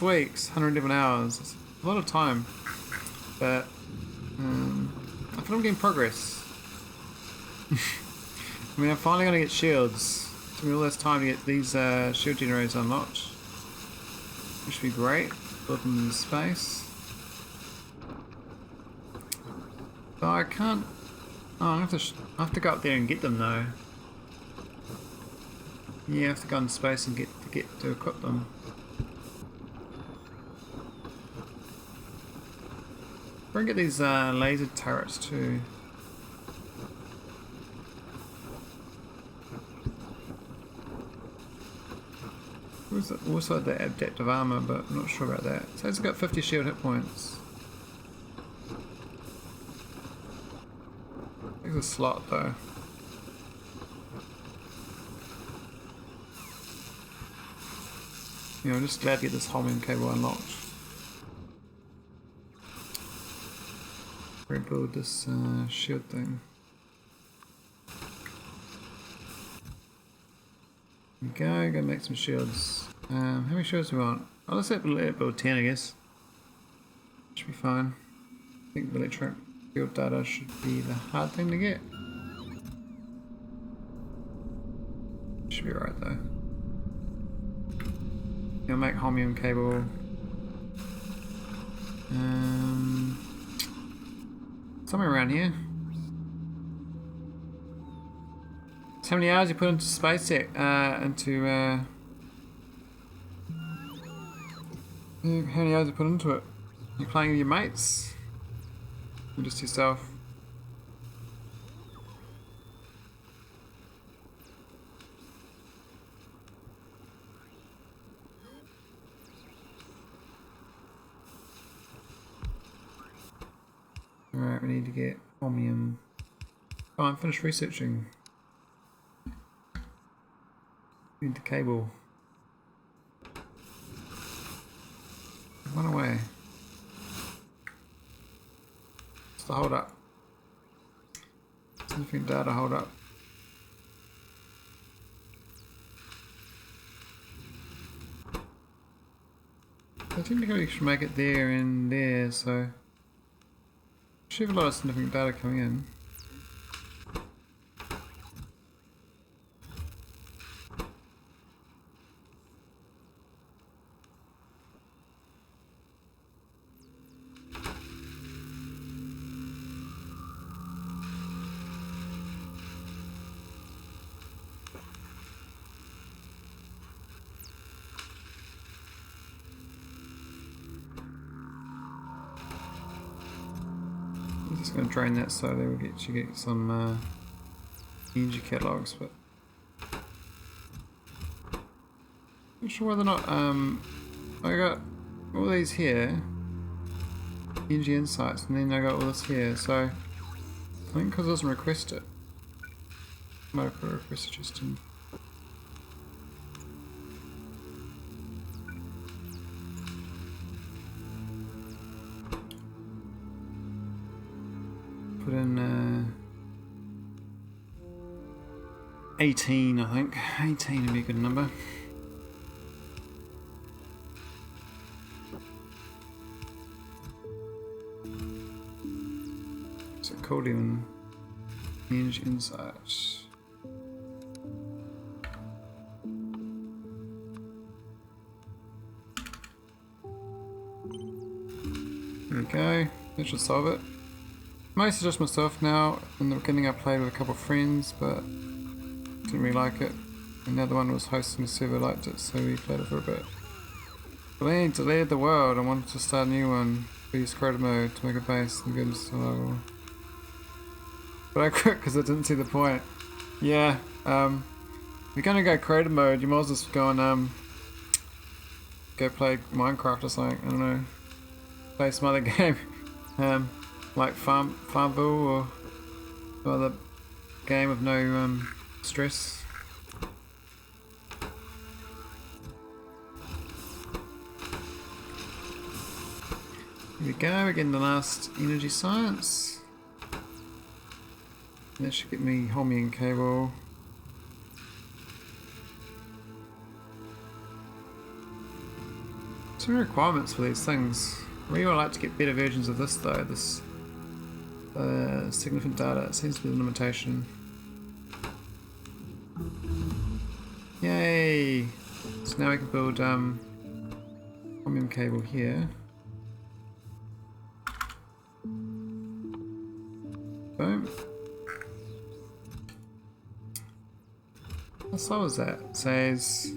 weeks, 111 hours. It's a lot of time, but I feel I'm getting progress. I mean, I'm finally going to get shields. It took me all this time to get these shield generators unlocked, which would be great. Build them in space. But I can't. Oh, I have to go up there and get them though. Yeah, I have to go in space and get to equip them. We're gonna get these laser turrets too. Also the adaptive armor, but I'm not sure about that. So it's got 50 shield hit points. There's a slot though. Yeah, I'm just glad to get this homing cable unlocked. Rebuild this shield thing. There we go, make some shields. How many shields do we want? Oh, let's let it build 10, I guess. Should be fine. I think the electric field data should be the hard thing to get. Should be alright though. You'll make holmium cable. Somewhere around here. how many hours you put into SpaceX, how many hours you put into it? You playing with your mates? Or just yourself? Alright, we need to get chromium. Oh, I'm finished researching. Need the cable. Run away. What's the hold up? Significant data hold up. I think we should make it there and there, so should have a lot of significant data coming in. I'm just going to drain that so they will get you get some energy catalogs, but not sure whether or not I got all these here, energy insights, and then I got all this here. So I think because it doesn't request it, I might have put a request suggestion. Put in 18, I think. 18 would be a good number. What's it called even? Energy insights. There we go. That should solve it. Mostly just myself now. In the beginning I played with a couple of friends, but didn't really like it. Another one was hosting a server, liked it, so we played it for a bit. But then deleted the world and wanted to start a new one. We used creative mode to make a base and go into survival. But I quit because I didn't see the point. Yeah, if you're gonna go creative mode, you might as well just go and go play Minecraft or something. I don't know. Play some other game. Like Farmville or other game with no stress. Here we go, we're getting the last energy science. That should get me Holmium cable. Some requirements for these things. We would like to get better versions of this though. This significant data, it seems to be the limitation. Yay! So now we can build chromium cable here. Boom. How slow is that? It says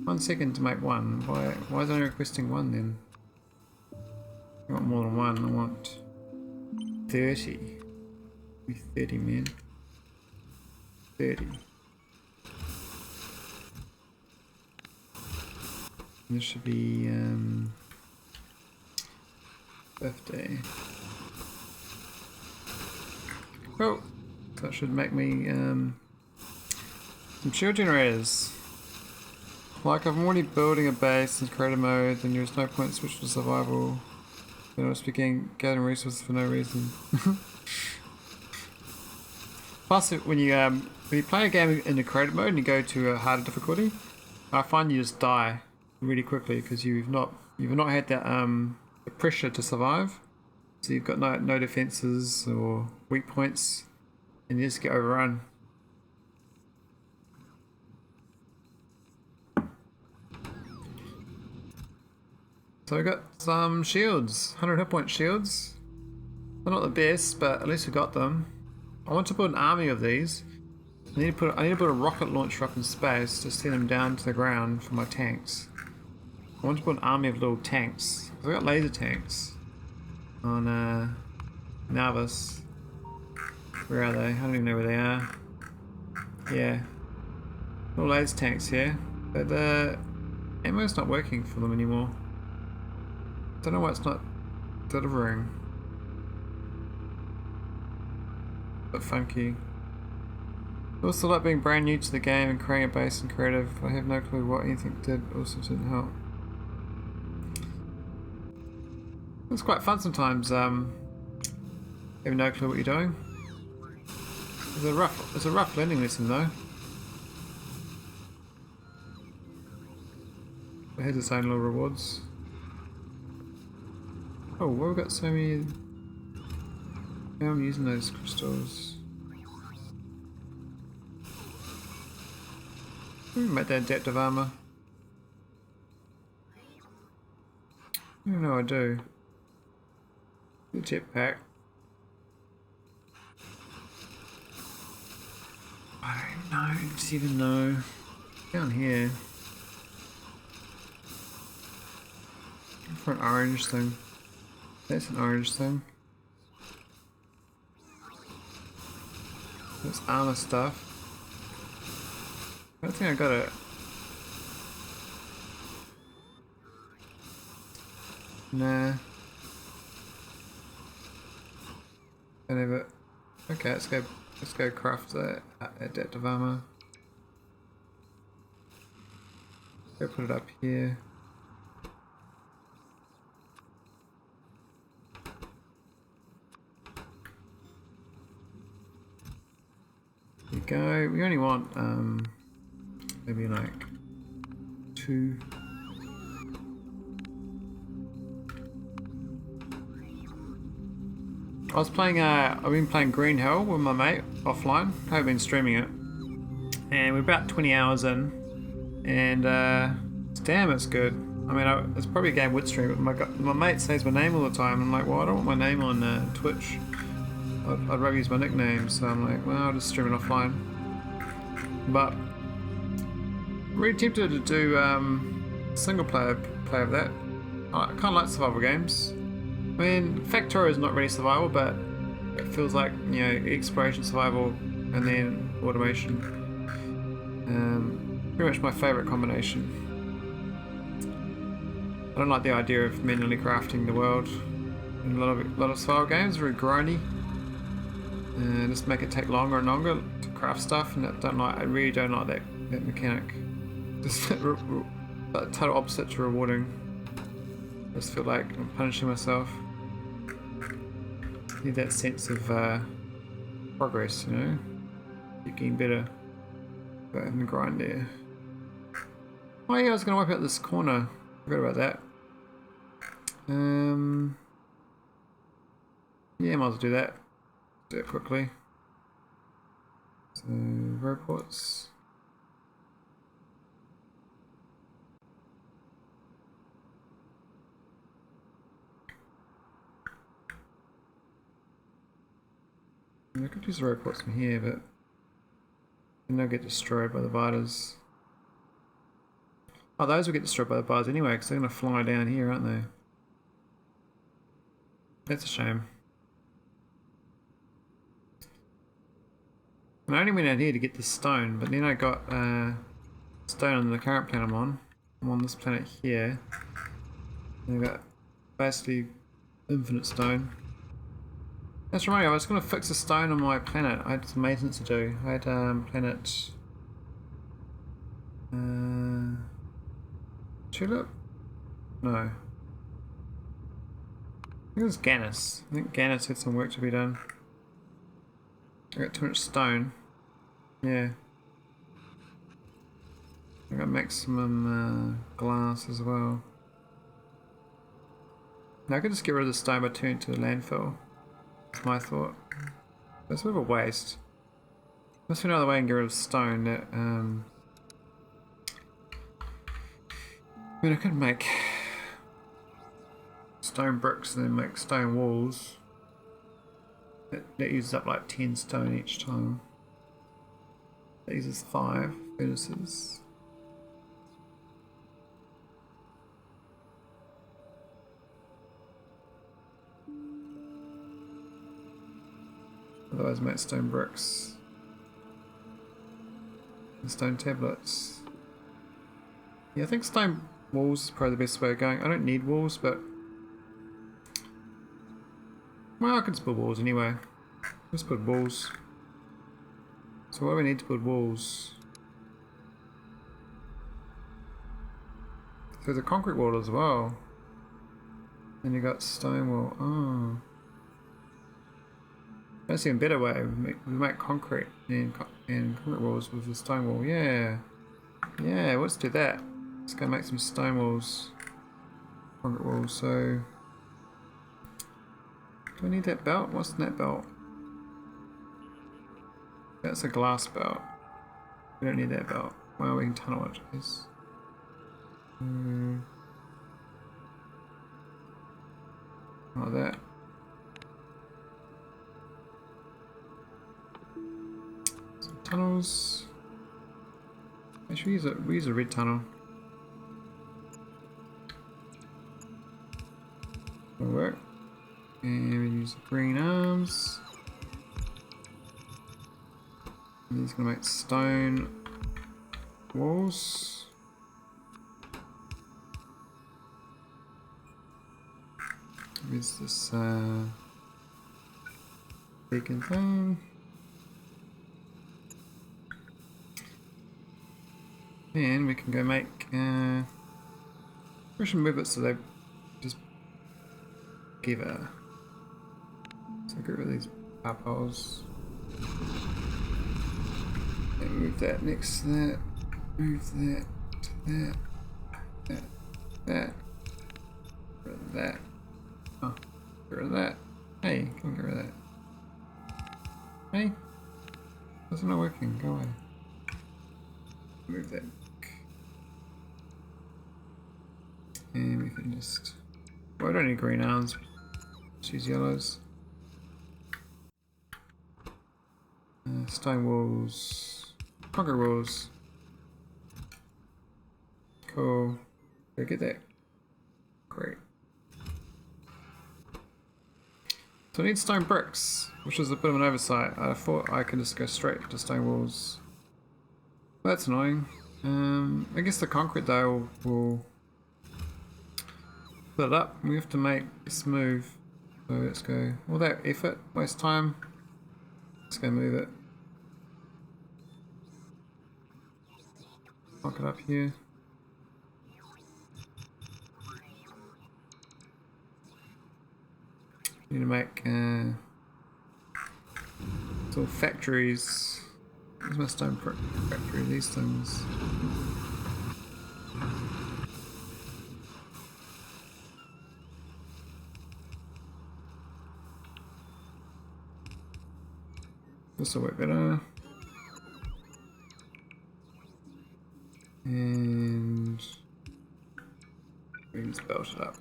1 second to make one. Why is it only requesting one then? I want more than one, I want 30. Be 30 men. 30. This should be 50. Oh, that should make me some shield generators. Like I'm already building a base in creative mode, then there's no point switch to survival. Then I was gathering resources for no reason. Plus, when you play a game in the creative mode and you go to a harder difficulty, I find you just die really quickly because you've not had that the pressure to survive. So you've got no defenses or weak points, and you just get overrun. So we got some shields, 100 hit point shields. They're not the best, but at least we got them. I want to build an army of these. I need to put a rocket launcher up in space to send them down to the ground for my tanks. I want to put an army of little tanks. I've got laser tanks on Nauvis. Where are they? I don't even know where they are. Yeah. Little laser tanks here. But the ammo's not working for them anymore. Don't know why it's not delivering. Bit funky. Also, like being brand new to the game and creating a base and creative, I have no clue what anything did. Also didn't help. It's quite fun sometimes. Having no clue what you're doing. It's a rough learning lesson though. It has its own little rewards. Oh, well, we've got so many. How am I using those crystals? Make that adaptive armor. I don't know I do. The jetpack. I don't know, just even know. Down here. For an orange thing. That's an orange thing. That's armor stuff. I don't think I got it. Nah. Don't have it. Okay, let's go craft that adaptive armor. Go put it up here. There you go. We only want maybe like 2. I've been playing Green Hell with my mate offline. I've been streaming it, and we're about 20 hours in, and damn, it's good. I mean, it's probably a game would stream, but my mate says my name all the time. I'm like, well, I don't want my name on Twitch. I'd rather use my nickname, so I'm like, well, I'll just stream it offline. But I'm really tempted to do single player play of that. I kind of like survival games. I mean, Factorio is not really survival, but it feels like, you know, exploration, survival, and then automation. Pretty much my favourite combination. I don't like the idea of manually crafting the world. In a lot of survival games, very grindy. Just make it take longer and longer to craft stuff, and I really don't like that mechanic. Just that total opposite to rewarding. I just feel like I'm punishing myself. Need that sense of progress, you know? Keep getting better. But in the grind there. Oh yeah, I was gonna wipe out this corner. Forgot about that. Yeah, might as well do that. Do it quickly. So reports. I could use the reports from here, but then they'll get destroyed by the biters. Oh, those will get destroyed by the biters anyway, because they're going to fly down here, aren't they? That's a shame. And I only went out here to get this stone, but then I got stone on the current planet I'm on. I'm on this planet here. And I got basically infinite stone. That's right, I was going to fix a stone on my planet. I had some maintenance to do. I had planet... Tulip? No. I think it was Ganus. I think Ganus had some work to be done. I got too much stone. Yeah. I got maximum glass as well. Now I could just get rid of the stone by turning it to the landfill. That's my thought. That's a bit of a waste. Must be another way I can get rid of stone that I mean, I could make stone bricks and then make stone walls. That uses up like 10 stone each time. That uses 5 furnaces. Otherwise make stone bricks. And stone tablets. Yeah, I think stone walls is probably the best way of going. I don't need walls, but well, I can just build walls anyway. Let's put walls. So what do we need to build walls? There's a concrete wall as well. And you got stone wall. Oh. That's an even better way. We make concrete and concrete walls with the stone wall. Yeah. Yeah, let's do that. Let's go make some stone walls. Concrete walls. So do I need that belt? What's in that belt? That's a glass belt. We don't need that belt. Well, we can tunnel it. Yes. Like that. Some tunnels. Actually, we use a red tunnel. Will work. And we use the green arms. And he's gonna make stone walls. Where's this beacon thing? And we can go make we should move it so they just together. So get rid of these pipe holes. And move that next to that. Move that to that. That. Get rid of that. Oh, get rid of that. Hey, can't get rid of that. Hey, that's not working. Go away. Move that. And we can just. Well, I don't need green arms. Just use yellows. Stone walls. Concrete walls. Cool. Go get that. Great. So I need stone bricks, which is a bit of an oversight. I thought I could just go straight to stone walls. That's annoying. I guess the concrete though will fill it up. We have to make it smooth. So let's go. All that effort, waste time. Let's go move it. Lock it up here. Need to make little factories. Where's my stone factory? These things. This will work better. And we can just belt it up.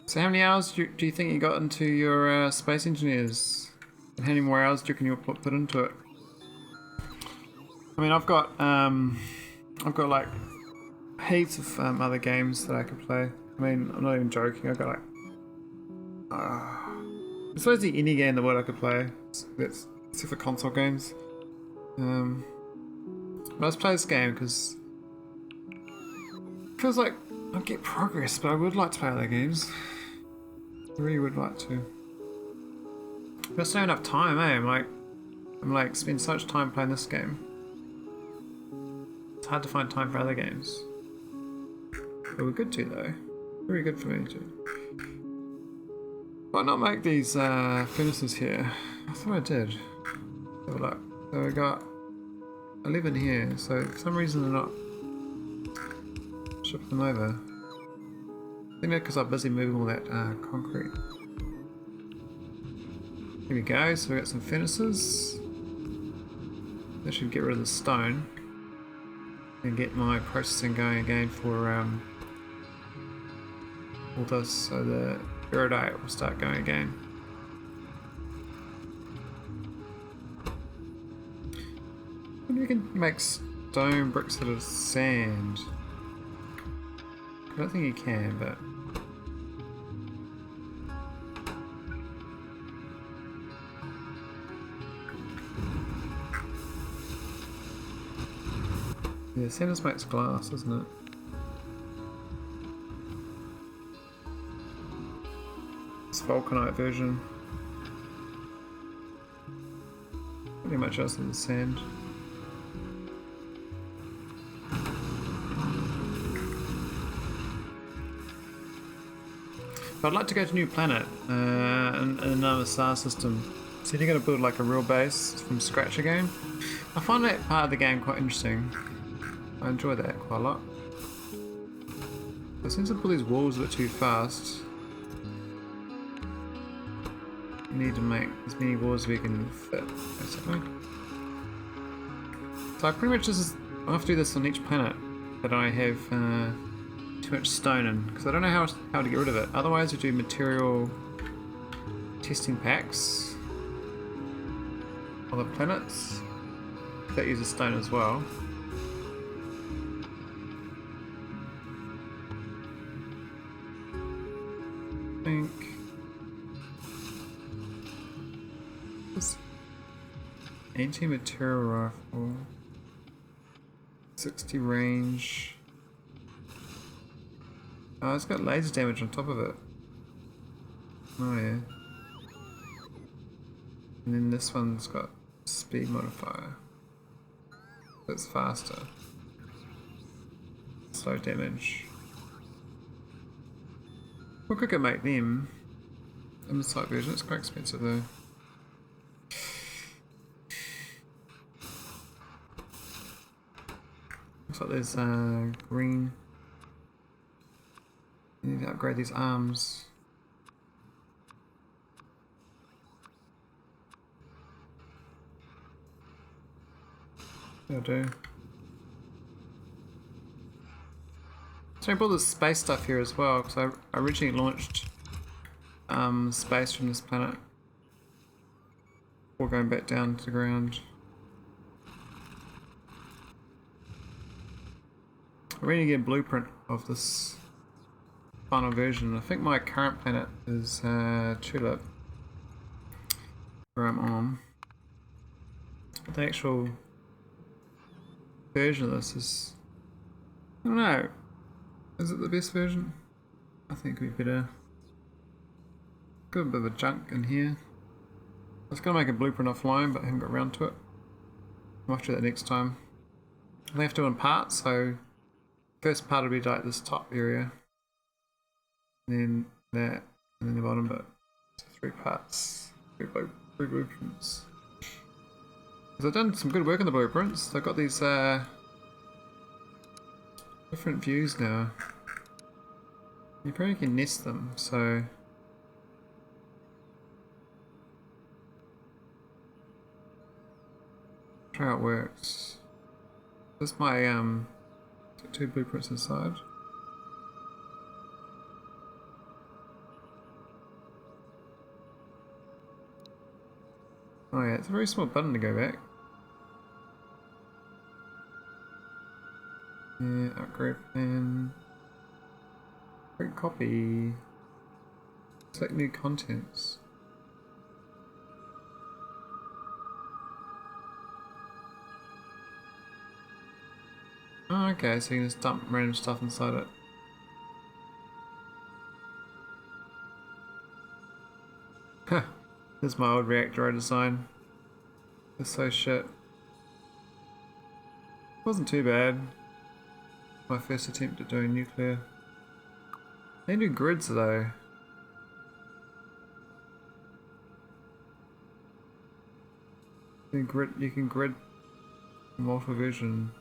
So how many hours do you think you got into your space engineers? And how many more hours do you reckon you'll put into it? I mean, I've got like heaps of other games that I could play. I mean, I'm not even joking. I've got like I suppose any game in the world I could play. That's except for console games. But let's play this game because it feels like I get progress, but I would like to play other games. I really would like to. But I just don't have enough time, eh? I'm like spend so much time playing this game. It's hard to find time for other games. But we're good too, though. Very good for me too. Why not make these furnaces here? I thought I did. Have a look. So we got 11 here. So for some reason they're not shipping them over. I think that's because I'm busy moving all that concrete. Here we go, so we got some furnaces. That should get rid of the stone. And get my processing going again for all this, so that iridite will start going again. Maybe we can make stone bricks out of sand. I don't think you can, but... yeah, sand just makes glass, isn't it? This vulcanite version. Pretty much else than the sand. But I'd like to go to a new planet in another star system. So you're going to build like a real base from scratch again. I find that part of the game quite interesting. I enjoy that quite a lot. But since I pull these walls a bit too fast, we need to make as many walls as we can fit, basically. So I pretty much just I have to do this on each planet that I have too much stone in, because I don't know how to get rid of it. Otherwise we do material testing packs on the planets that uses stone as well. I think this anti-material rifle, 60 range. Oh, it's got laser damage on top of it. Oh yeah. And then this one's got speed modifier. So it's faster. Slow damage. We could go make them in the site version. It's quite expensive though. Looks like there's green. I need to upgrade these arms. I'll do. So I brought this space stuff here as well, because I originally launched space from this planet before going back down to the ground. I really need to get a blueprint of this final version. I think my current planet is Tulip, where I'm on. But the actual version of this is, I don't know, is it the best version? I think it'd be better. Got a bit of a junk in here. I was going to make a blueprint offline, but I haven't got around to it. I'll have to do that next time. I have to do it in parts, so first part will be like this top area, then that, and then the bottom bit. So 3 parts, 3 blueprints. Because I've done some good work on the blueprints. I've got these different views now. You probably can nest them, so try how it works. This is my 2 blueprints inside. Oh yeah, it's a very small button to go back. Yeah, upgrade plan. Great copy. Select new contents. Oh, okay, so you can just dump random stuff inside it. Huh, this is my old reactor I designed. It's so shit. Wasn't too bad. My first attempt at doing nuclear. They do grids though. You can grid multiple version.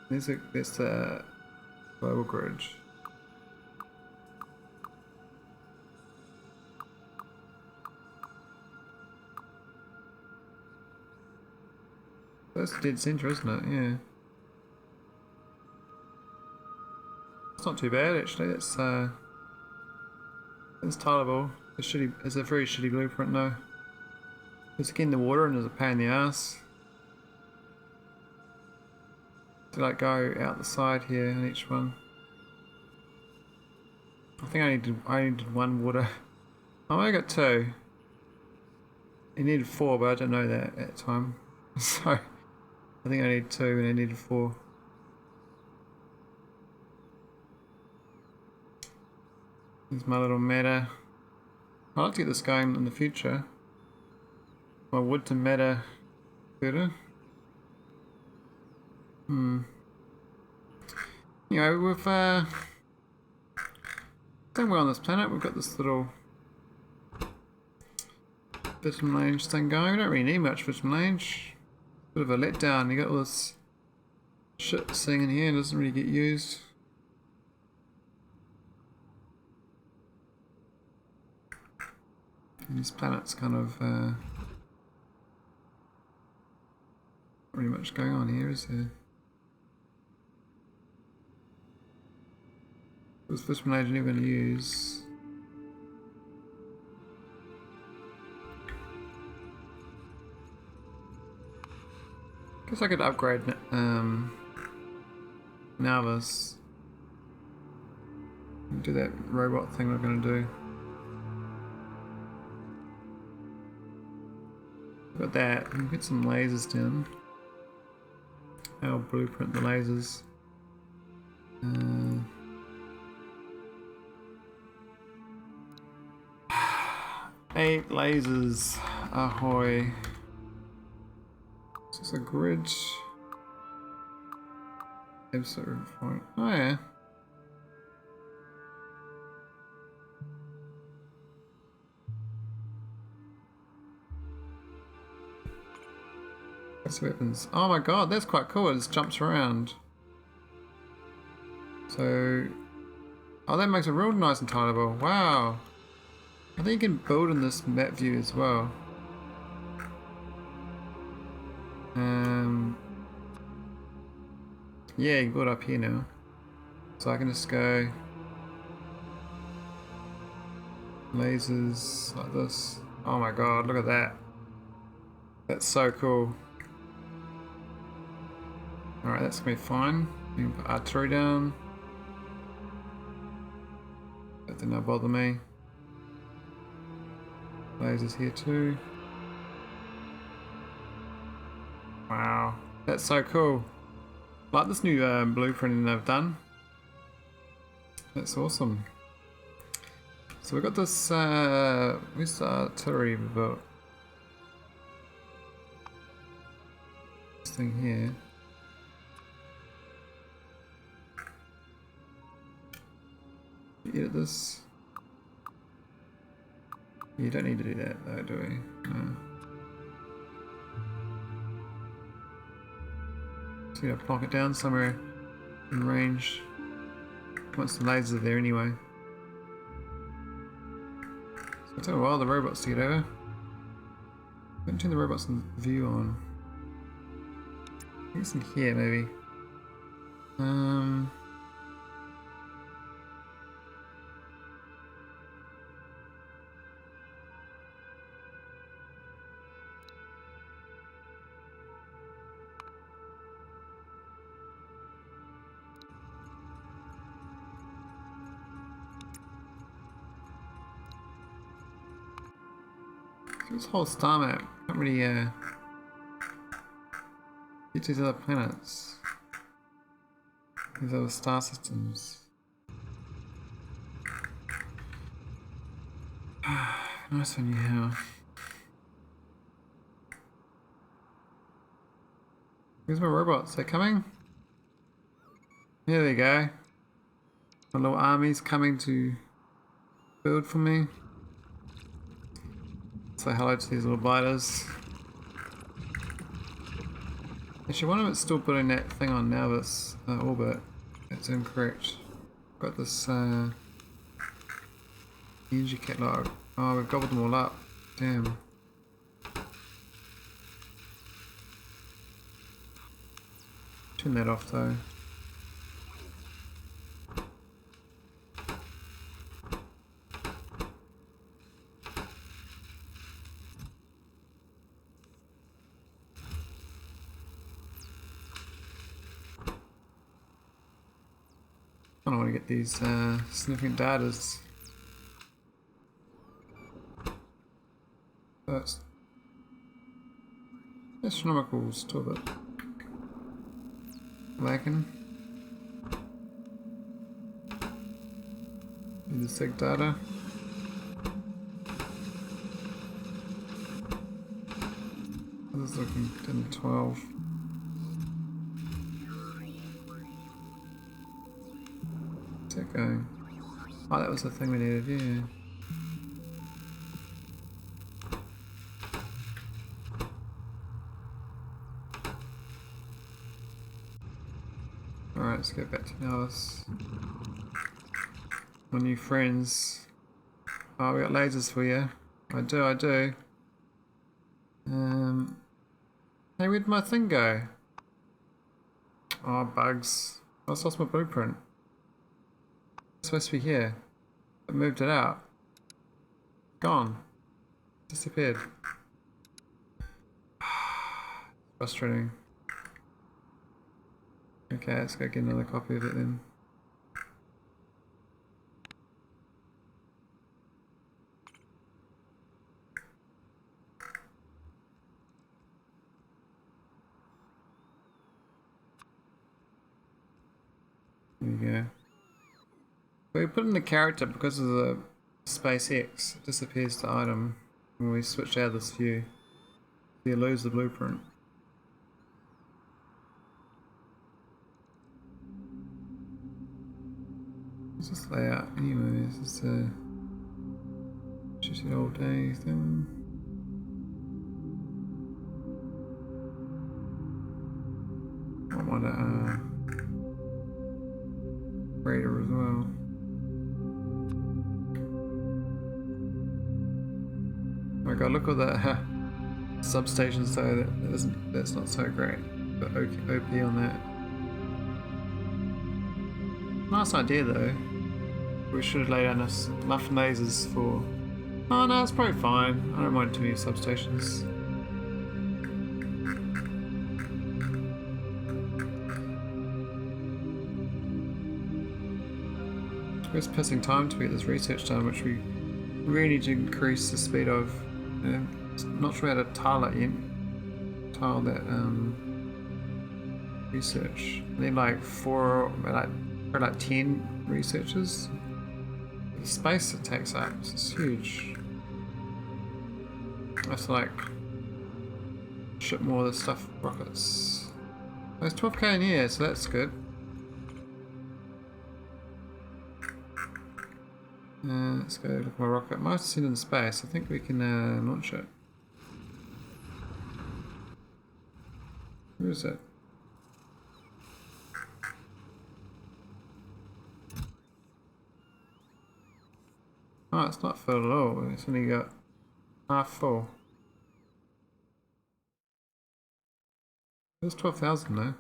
That's the global grid. That's dead center, isn't it? Yeah. That's not too bad actually. It's tileable. It's a very shitty blueprint though. Because again the water and is a pain in the ass. To like go out the side here on each one. I think I needed one water. Oh, I got two. I needed four, but I didn't know that at the time. So I think I needed two and I needed four. Here's my little matter. I'd like to get this going in the future. My wood to matter better. You know, we've done well on this planet. We've got this little vitamin range thing going. We don't really need much vitamin range. Bit of a letdown. You got all this shit sitting in here and doesn't really get used. And this planet's kind of not really much going on here, is there? This vitamin range I'm never going to use. Guess I could upgrade nauvis. Do that robot thing we're going to do. Got that. We can get some lasers down. I'll blueprint the lasers. 8 lasers. Ahoy. Is this a grid? Absolute point. Oh yeah. That's weapons. Oh my god, that's quite cool. It just jumps around. So, oh, that makes it real nice and tileable. Wow. I think you can build in this map view as well. Yeah, you can build up here now. So I can just go lasers like this. Oh my god, look at that. That's so cool. Alright, that's gonna be fine. You can put artillery down. That did not bother me. Lasers here too. Wow, that's so cool. Like this new blueprinting they've done. That's awesome. So we've got this, where's the artillery we built? This thing here. You edit this? You don't need to do that though, do we? No. So you gotta plonk it down somewhere in range. Once the lasers are there anyway. So it'll take a while the robots to get over. I haven't turned the robots in view on. I think it's in here maybe. This whole star map can't really get to these other planets. These other star systems. Nice one, yeah. Where's my robots? They're coming? Here they go. My little army's coming to build for me. Say hello to these little biters. Actually, one of it's still putting that thing on now, this orbit. That's incorrect. Got this energy catalog. Oh, we've gobbled them all up. Damn. Turn that off though. I don't want to get these significant datas. First. Astronomical's still a bit lacking. Need the sig data. This is looking 10 to 12. Where's that going? Oh, that was the thing we needed, yeah. Alright, let's get back to nauvis. My new friends. Oh, we got lasers for you. I do. Hey, where'd my thing go? Oh, bugs. I just lost my blueprint. It's supposed to be here. I moved it out. Gone. Disappeared. Frustrating. Okay, let's go get another copy of it then. There you go. We put in the character because of the SpaceX. It disappears the item when we switch out of this view. You lose the blueprint. What's this layout anyway? Is this a just an all day thing? I want a radar as well. Oh my god, look at that substations though. That's not so great. But OP on that. Nice idea though. We should have laid down enough lasers for. Oh no, it's probably fine. I don't mind too many substations. It's pissing time to get this research done, which we really need to increase the speed of. Not sure how to tile it yet. Tile that research. I need like 10 researchers. The space it takes up is huge. I have to like ship more of the stuff rockets. There's 12k in here, so that's good. Let's go look at my rocket. Might have seen it in space. I think we can launch it. Where is it? Oh, it's not full at all. It's only got half full. There's 12,000 though.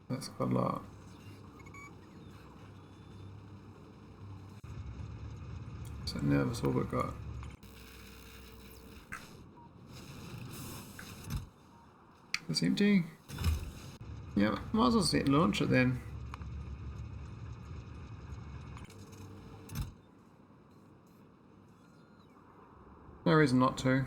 That's quite a lot. What's that nervous orbit got? It's empty. Yeah, might as well just launch it then. No reason not to.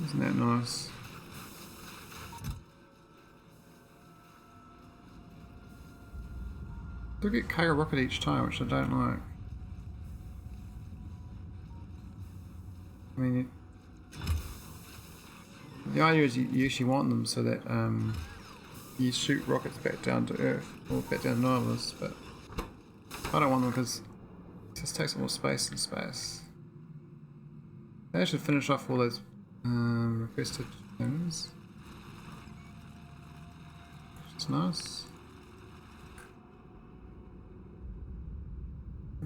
Isn't that nice? Do get carry a rocket each time, which I don't like. I mean, the idea is you usually want them so that you shoot rockets back down to Earth or back down to nauvis, but I don't want them because it just takes up more space in space. They should finish off all those requested things. Which is nice.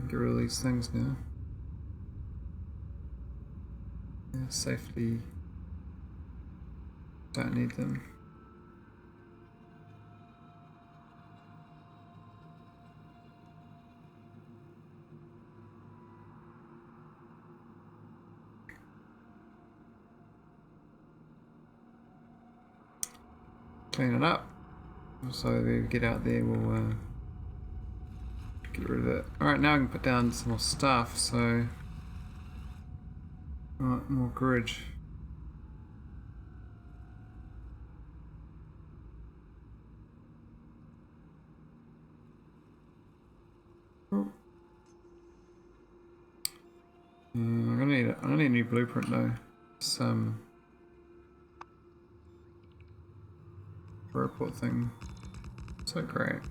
Get rid of these things now. Yeah, safely. Don't need them. Clean it up. So we get out there, we'll get rid of it. Alright, now I can put down some more stuff, so... Alright, more grid. I'm gonna need a new blueprint though. Some report thing. So great.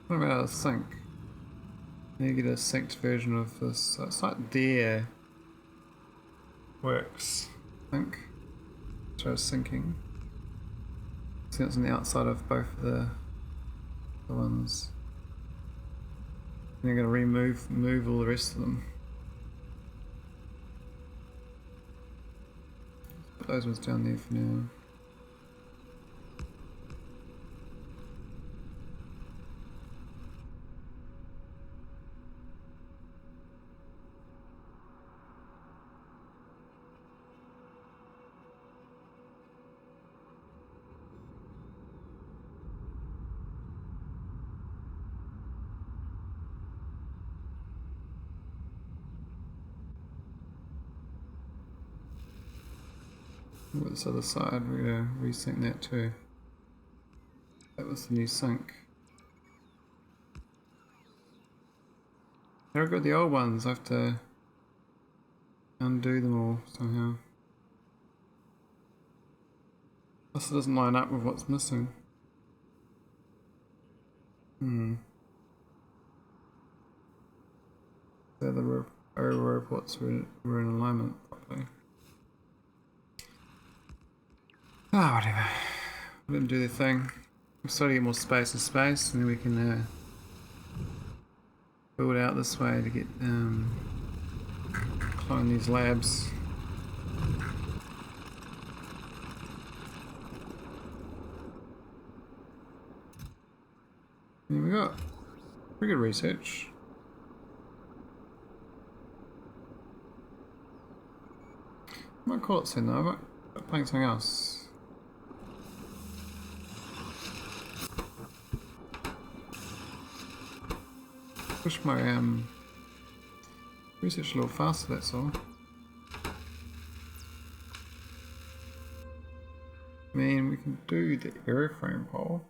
What about a sync? I need to get a synced version of this. So it's like there works, I think. So it's syncing. See, it's on the outside of both of the ones. And you're going to move all the rest of them. Put those ones down there for now. With this other side, we're going to resync that too. That was the new sync. There I got the old ones, I have to undo them all somehow. Plus it doesn't line up with what's missing. The other robots were in alignment properly. Ah, whatever. Let them do their thing. We'll start to get more space and space, and then we can build out this way to get clone these labs. Here we go. Pretty good research. I might call it soon though. I might be playing something else. Push my research a little faster, that's all. I mean, we can do the airframe pole.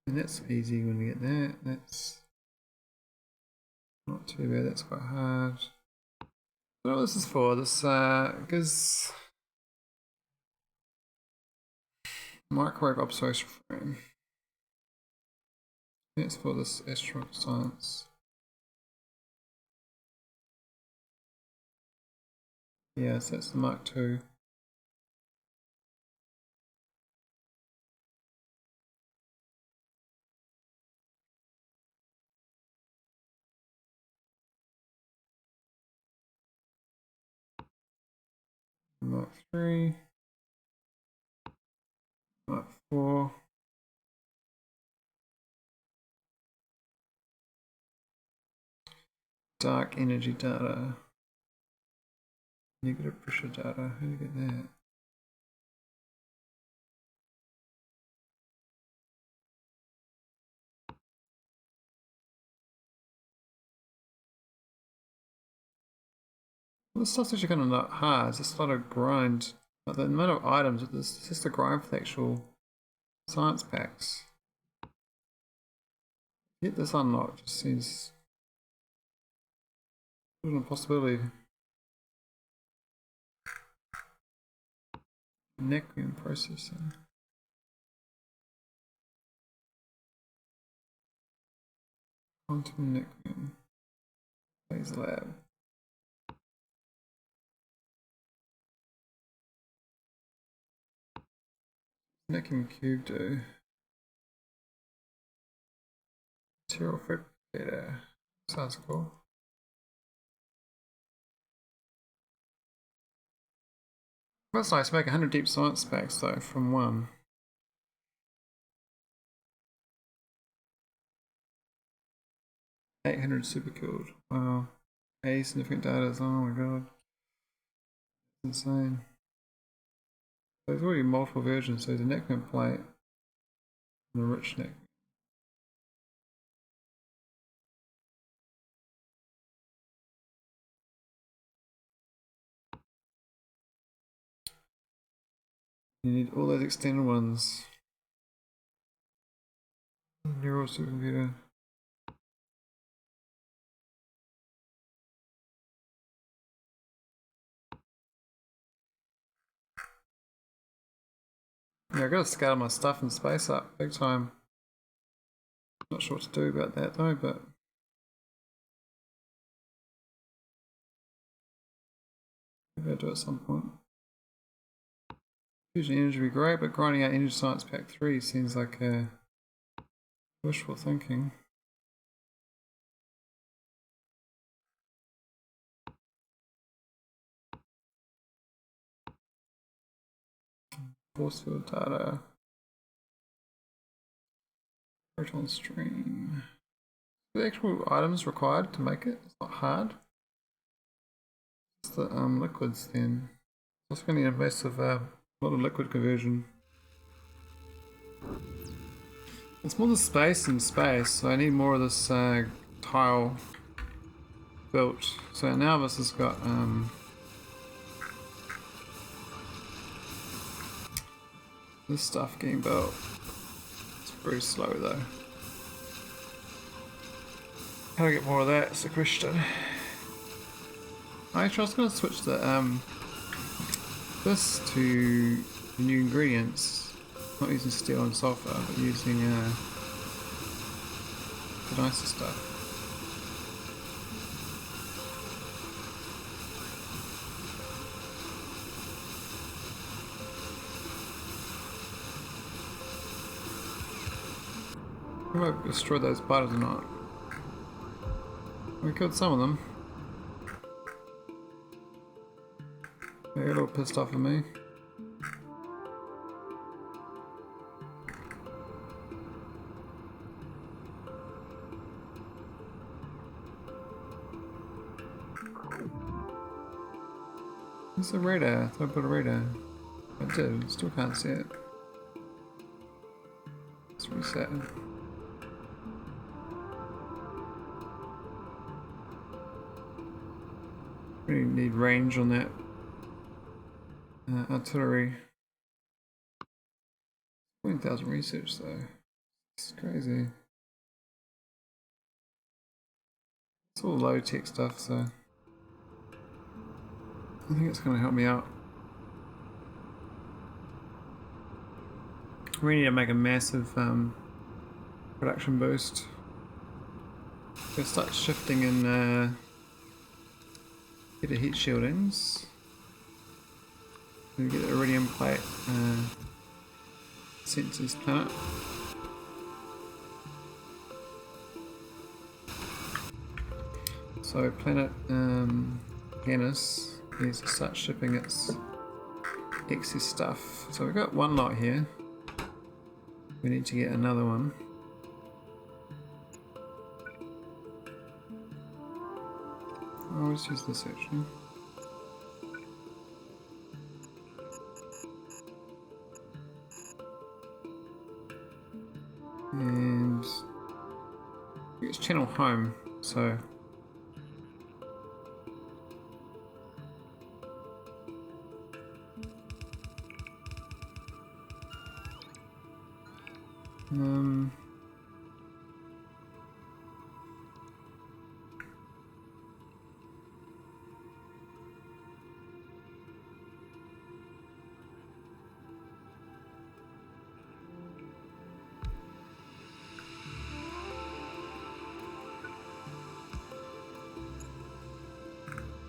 And that's easy when we get that. That's not too bad, that's quite hard. I don't know what this is for. This gives microwave observation frame. It's for this asteroid science. Yes, that's the Mark II. Mark III. Mark IV. Dark energy data. Negative pressure data. How do you get that? Well, this stuff's actually kind of not hard. It's just a lot of grind. Like the amount of items, it's just a grind for the actual science packs. Get this unlocked just seems a possibility. Neckbeam processing. Quantum Nickel. Laser Lab. Nickel Cube do. Material Fabricator. Sounds cool. That's nice. Make 100 deep science packs though from one. $800 super killed. Wow. 80 significant data. Oh my god. It's insane. There's already multiple versions, so there's a Necron plate and a rich neck. You need all those extended ones. Neural supercomputer. Yeah, I gotta scatter my stuff in space up big time. Not sure what to do about that though, but maybe I'll do it at some point. Fusion energy would be great, but grinding out Energy Science Pack 3 seems like wishful thinking. Force field data. Proton stream. The actual items required to make it? It's not hard. It's the liquids then. It's going to need a massive lot of liquid conversion. It's more the space in space, so I need more of this tile built. So now this has got this stuff getting built. It's very slow though. How do I get more of that? It's the question. Actually, I was going to switch the this to the new ingredients. Not using steel and sulfur, but using the nicer stuff. I might destroy those spiders or not. We killed some of them. They got a little pissed off at me. Where's the radar? I thought I put a radar. I did, still can't see it. Let's reset. Really need range on that artillery. 20,000 research though. It's crazy. It's all low tech stuff, so I think it's going to help me out. We need to make a massive production boost. We'll start shifting in get the heat shieldings. We get the iridium plate sensors planet. So planet Ganus needs to start shipping its excess stuff. So we've got one lot here. We need to get another one. I'll just use this actually. And it's channel home, so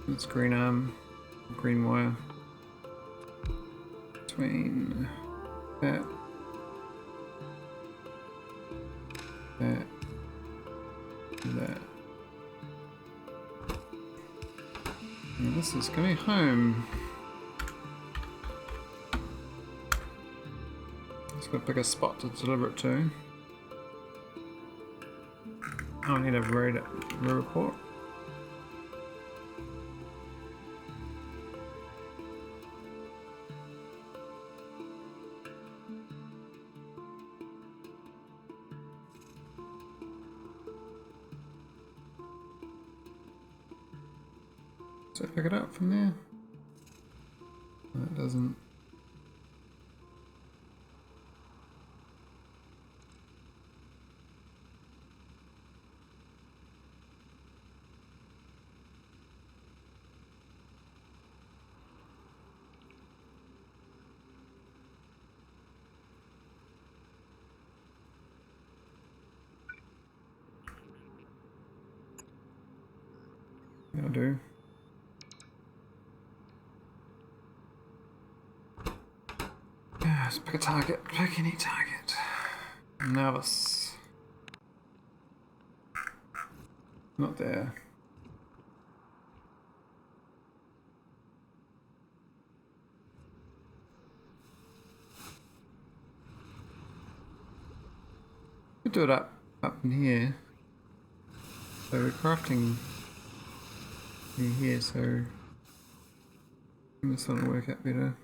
It's green arm, green wire between that, that, and that. And this is going home. Let's go pick a spot to deliver it to. I need a road report. Does it pick it up from there? No, it doesn't. Yeah, I do. Yeah, let's pick a target. Pick any target. Nauvis. Not there. Could do it up in here. So we're crafting in here, so this one will work out better.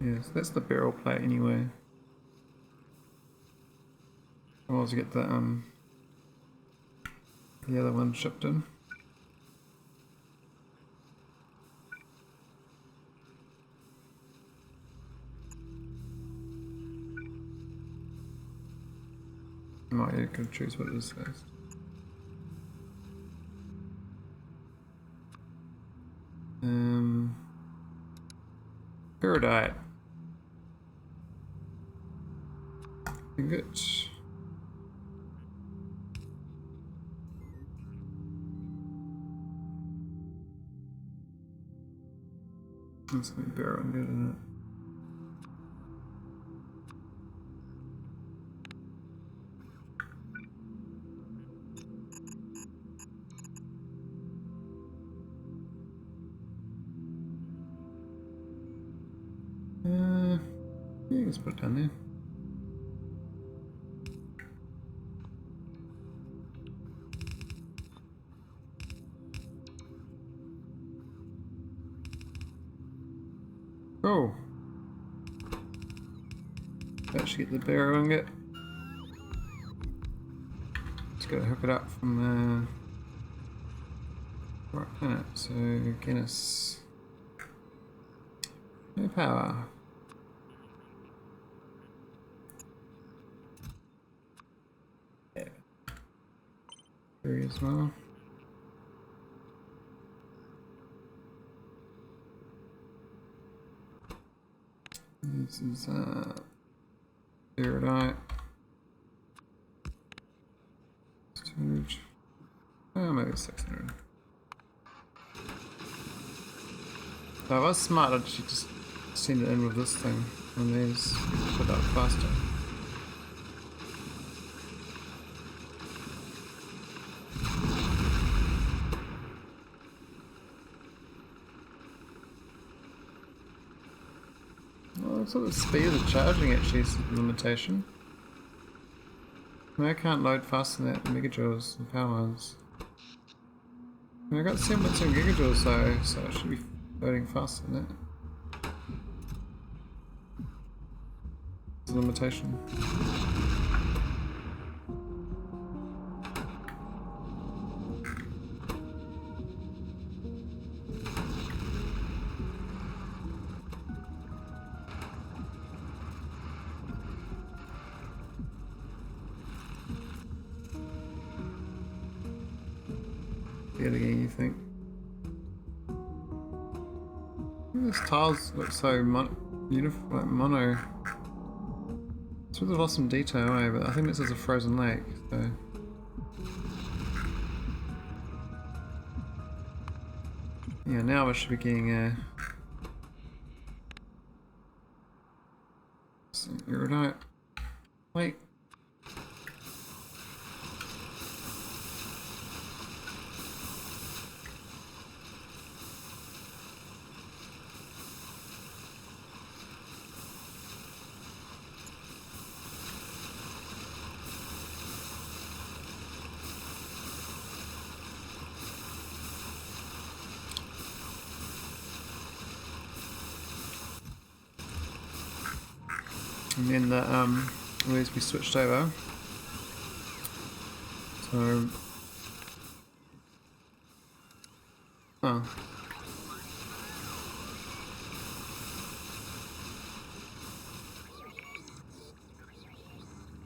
Yes, that's the barrel plate anyway. I'll also get the other one shipped in. I might could choose what it is first. Iridite. Ingot. That's gonna be barrel ingot, isn't it? Yeah, let's put it down there. Oh! Actually get the barrel ingot. Just gotta hook it up from right planet, so ganus. No power. Yeah. 3 as well. This is iridite. Storage. Oh, maybe 600. So I was smart, I'd actually just send it in with this thing and these put it up faster. Well, it's sort of the speed of the charging actually is the limitation. I mean, I can't load faster than that megajoules and power ones. I mean, I got 7.2 gigajoules though, so it should be loading faster than that. It's a limitation. Yet again, you think? These tiles look so uniform, like mono. It's really lost some detail, eh? But I think this is a frozen lake, so Yeah, now I should be getting some iridite. Wait. And then the needs to be switched over. So oh.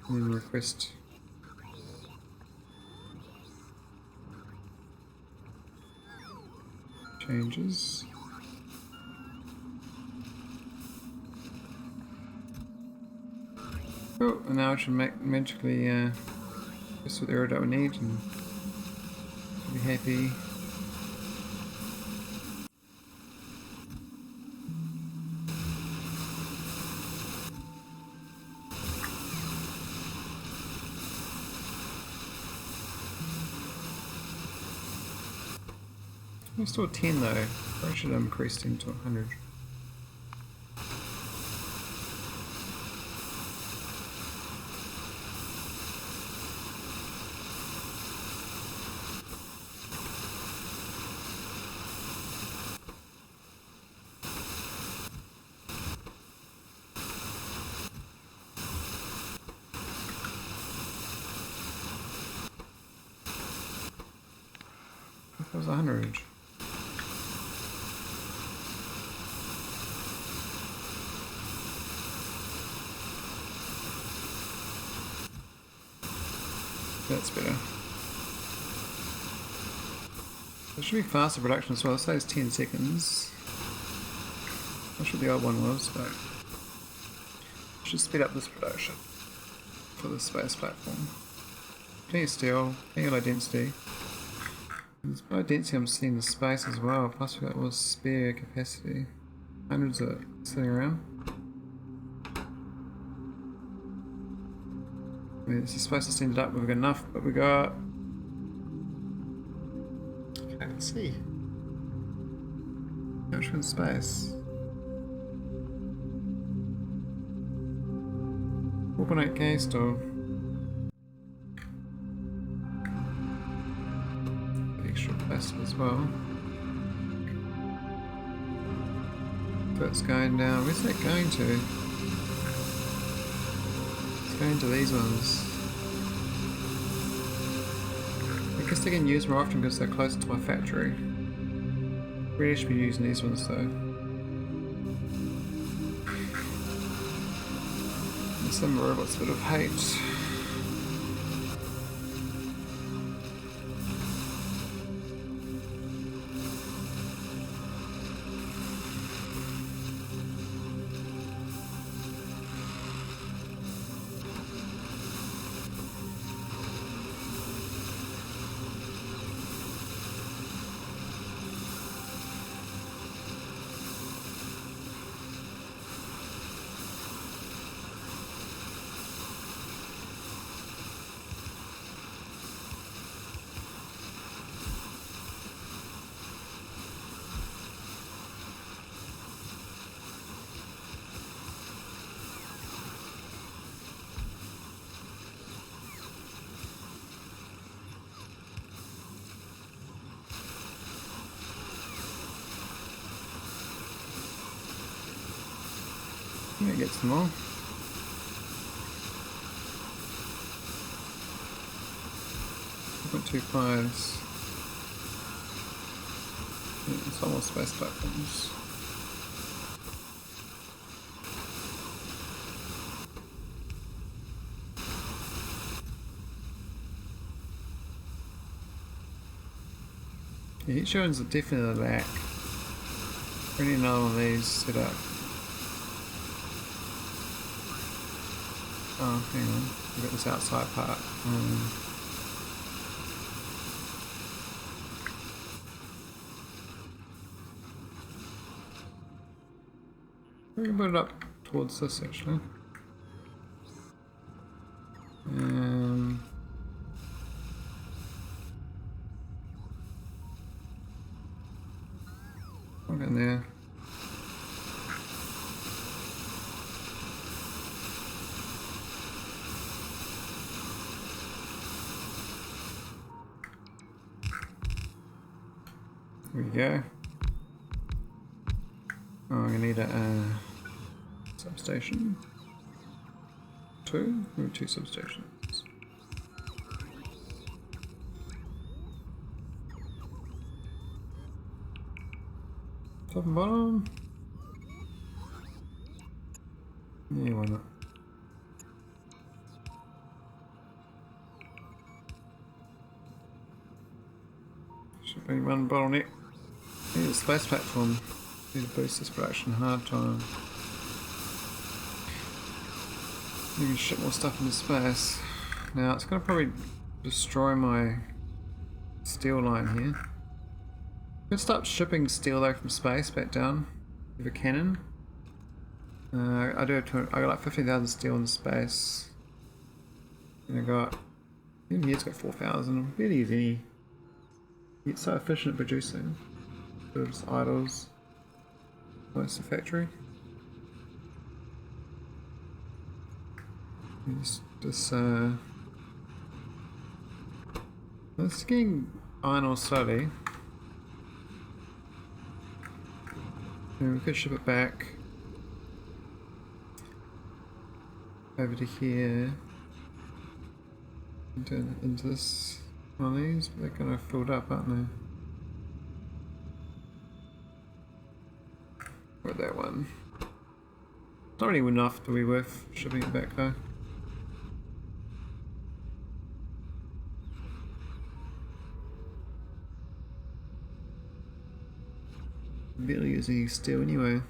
And then request changes. Oh, and now I should magically just with the iridite we need and be happy. I'm still 10 though. I should increase 10 to 100. That was 100. That's better. It should be faster production as well. Let's say it's 10 seconds. Not sure what the old one was, but it should speed up this production for the space platform. Plenty of steel, plenty of low density. And there's low density I'm seeing in the space as well, plus we've got all this spare capacity. Hundreds of it sitting around. I mean, this is supposed to stand it up, we've got enough, but we got... I can't see. How much in space? 4.8k still. Extra plastic as well. That's going down. Where's that going to? It's going to these ones. I guess they can use more often because they're closer to my factory. Really should be using these ones though. And some robots a bit of hate. Yeah, get some more. Two fives. It's almost space platforms. Yeah, heat showings are definitely a lack. We need another one of these set up. Oh, hang on. We've got this outside part. We can put it up towards this actually. Look in there. There we go. Oh, I'm gonna need a substation. Two? We have two substations. Top and bottom? Yeah, why not? Should be one bottleneck. Need a space platform. Need to boost this production hard time. You can ship more stuff into space. Now it's going to probably destroy my steel line here. I'm going to start shipping steel though from space back down with a cannon. I got like 15,000 steel in space. And I got, even here's got 4,000. Really easy. It's so efficient at producing. There's idols. Nice, the factory. Let's getting iron ore slowly. And we could ship it back over to here into this one of these, but they're kind of filled up, aren't they? Or that one. It's not really enough to be worth shipping it back though. Barely using steel anyway.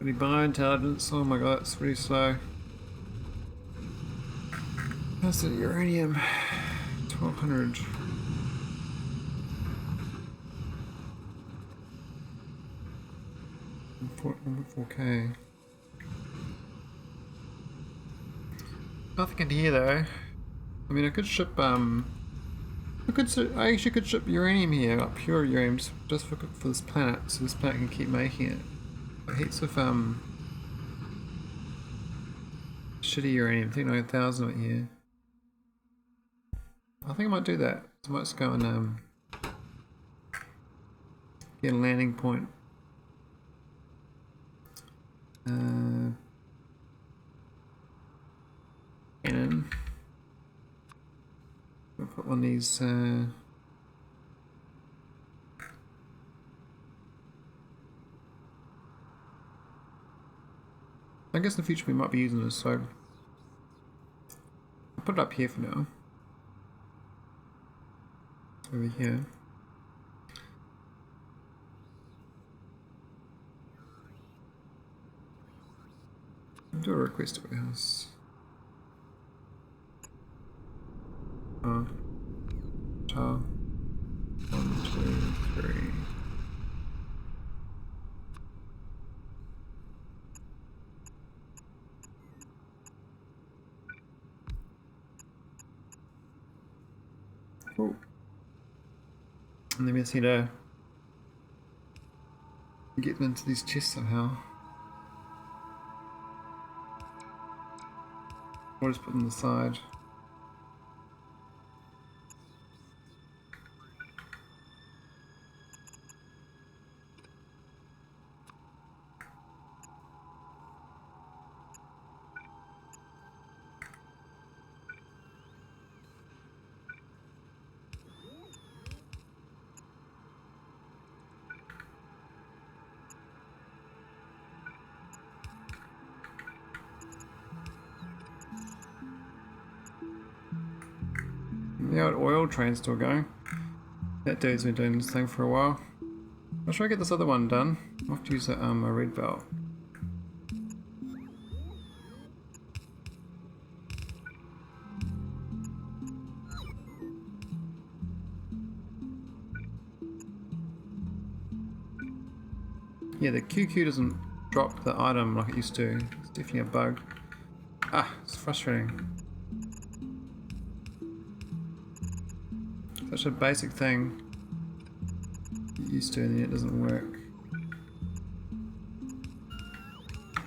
Any biointelligence? Oh my god, that's really slow. That's the uranium. 1200. Number 4K. Nothing in here though. I mean, I could ship I actually could ship uranium here, like pure uranium, just for this planet, so this planet can keep making it. Heaps of shitty uranium. I think like 1,000 of it here. I think I might do that. So I might just go and get a landing point. Cannon. I'll put one of these. I guess in the future we might be using this, so I'll put it up here for now. Over here. Do a request warehouse. Tile. 1, 2, 3. Oh. And then we just need to get them into these chests somehow. Or just put them on the side. The old oil train's still going. That dude's been doing this thing for a while. I'll try to get this other one done. I'll have to use a red belt. Yeah, the QQ doesn't drop the item like it used to. It's definitely a bug. Ah, it's frustrating. Such a basic thing you used to and then it doesn't work.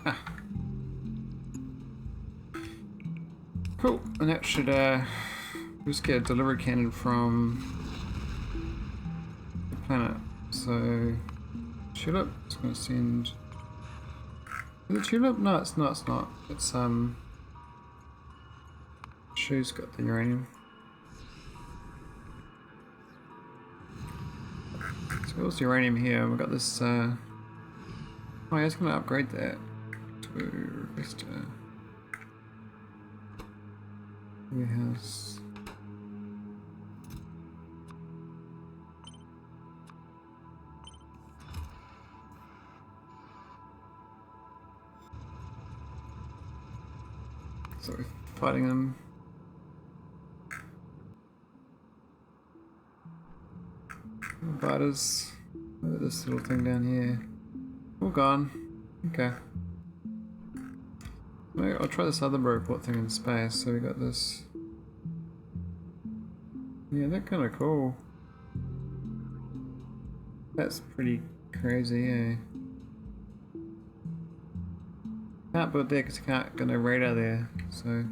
Ah. Cool, and that should just get a delivery cannon from the planet. So Tulip, it's gonna send. Is it Tulip? No, it's not, it's not. It's Shoe's got the uranium. So what's the uranium here? We've got this oh yeah, it's gonna upgrade that to request warehouse. So we're fighting them. Biters. Look at this little thing down here. All gone. Okay. Maybe I'll try this other robot thing in space. So we got this. Yeah, that's kind of cool. That's pretty crazy, eh? Can't build there because you can't get no radar there, so.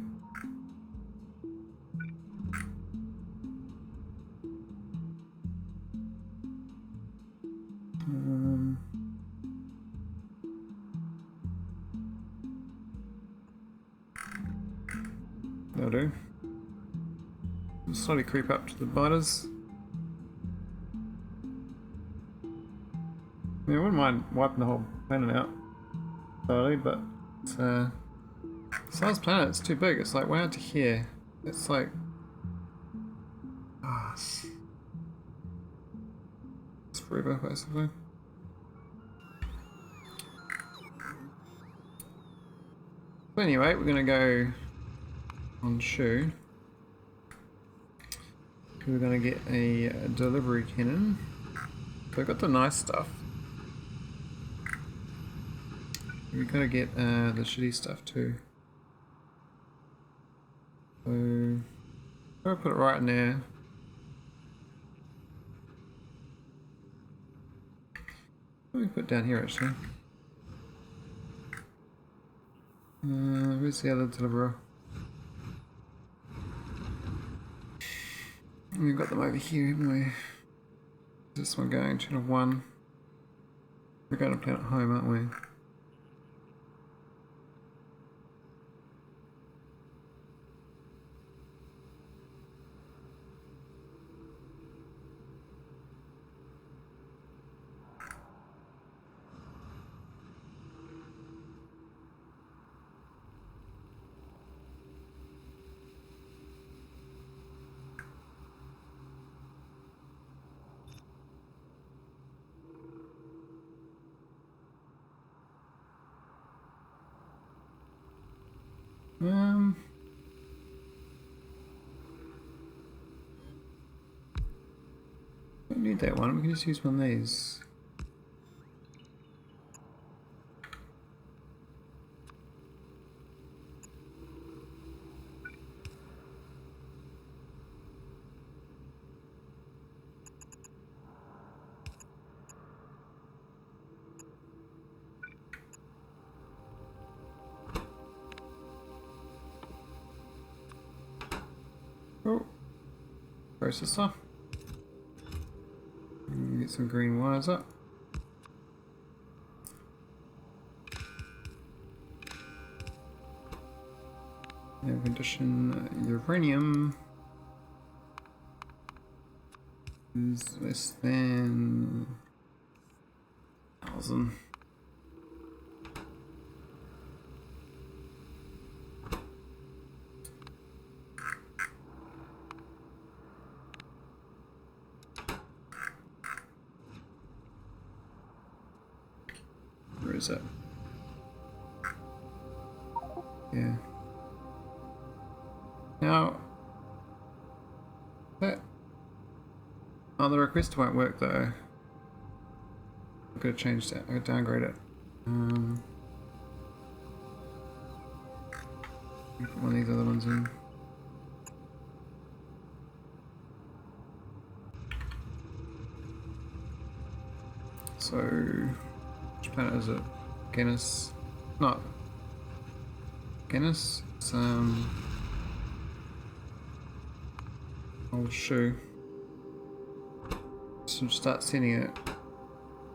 That'll do. We'll slowly creep up to the biters. I wouldn't mind wiping the whole planet out, slowly, but it's size planet, it's too big. It's like way out to here. It's like it's forever basically. But anyway, we're gonna go on Shoe. We're gonna get a delivery cannon. So I got the nice stuff. We gotta get the shitty stuff too. So I'll put it right in there. Let me put it down here actually. Where's the other deliverer? We've got them over here, haven't we? This one going to 1. We're going to planet home, aren't we? Don't need that one, we can just use one of these. Oh, processor. Get some green wires up. Air condition uranium is less than 1,000. Where is it? Yeah. Now, that... Oh, the request won't work though. I could have changed it. I could downgrade it. Put one of these other ones in. So, which planet is it? Ganus? Not Ganus. It's old shoe. Should start sending it.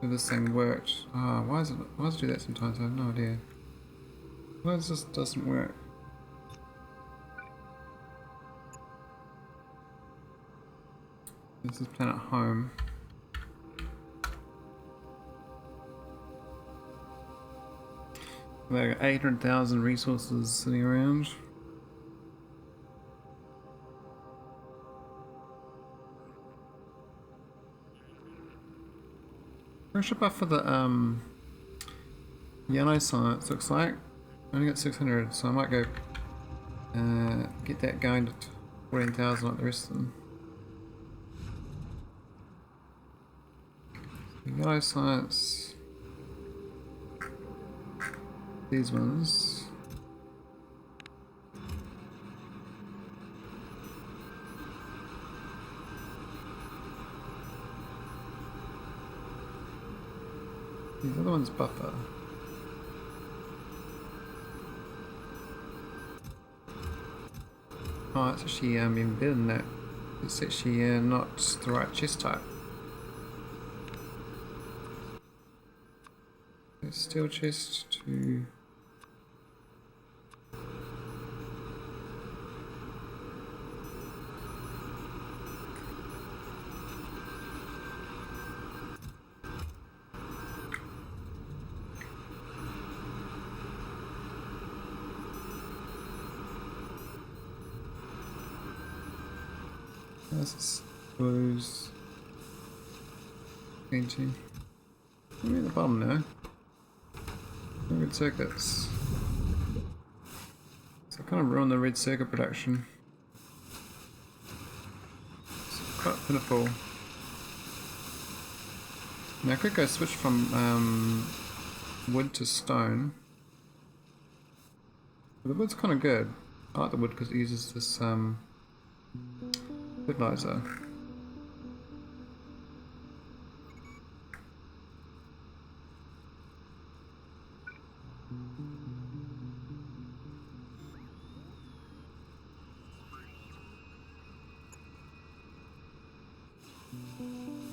If this thing worked. Ah, why does it do that sometimes? I have no idea. Why does this doesn't work? This is planet home. We've got 800,000 resources sitting around. Pressure buff for the yellow science looks like. I only got 600, so I might go get that going to 14,000 like the rest of them. Yellow science. These ones. These other ones buffer. Oh, it's actually embedded in that. It's actually not the right chest type. It's steel chest to... This is blues. Painting. Maybe at the bottom now. Red circuits. So I kind of ruined the red circuit production. It's quite pitiful. Now I could go switch from wood to stone. But the wood's kind of good. I like the wood because it uses this fertilizer.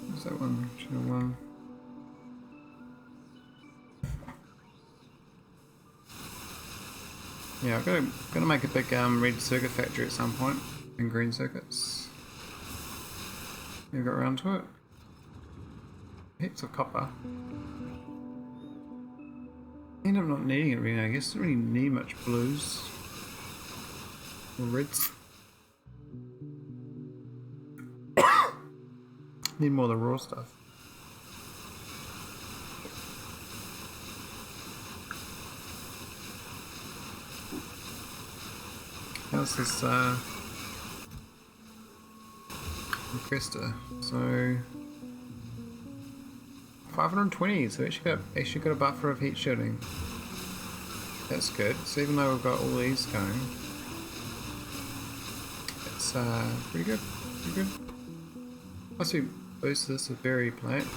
What's that one? Channel 1. Yeah, I'm gonna make a big red circuit factory at some point, and green circuits. Never got around to it. Heaps of copper. End up not needing it really, I guess. Don't really need much blues or reds. Need more of the raw stuff. How's this requester? So 520, so actually got a buffer of heat shielding. That's good. So even though we've got all these going, it's pretty good. Pretty good. Plus we boost this with berry plate.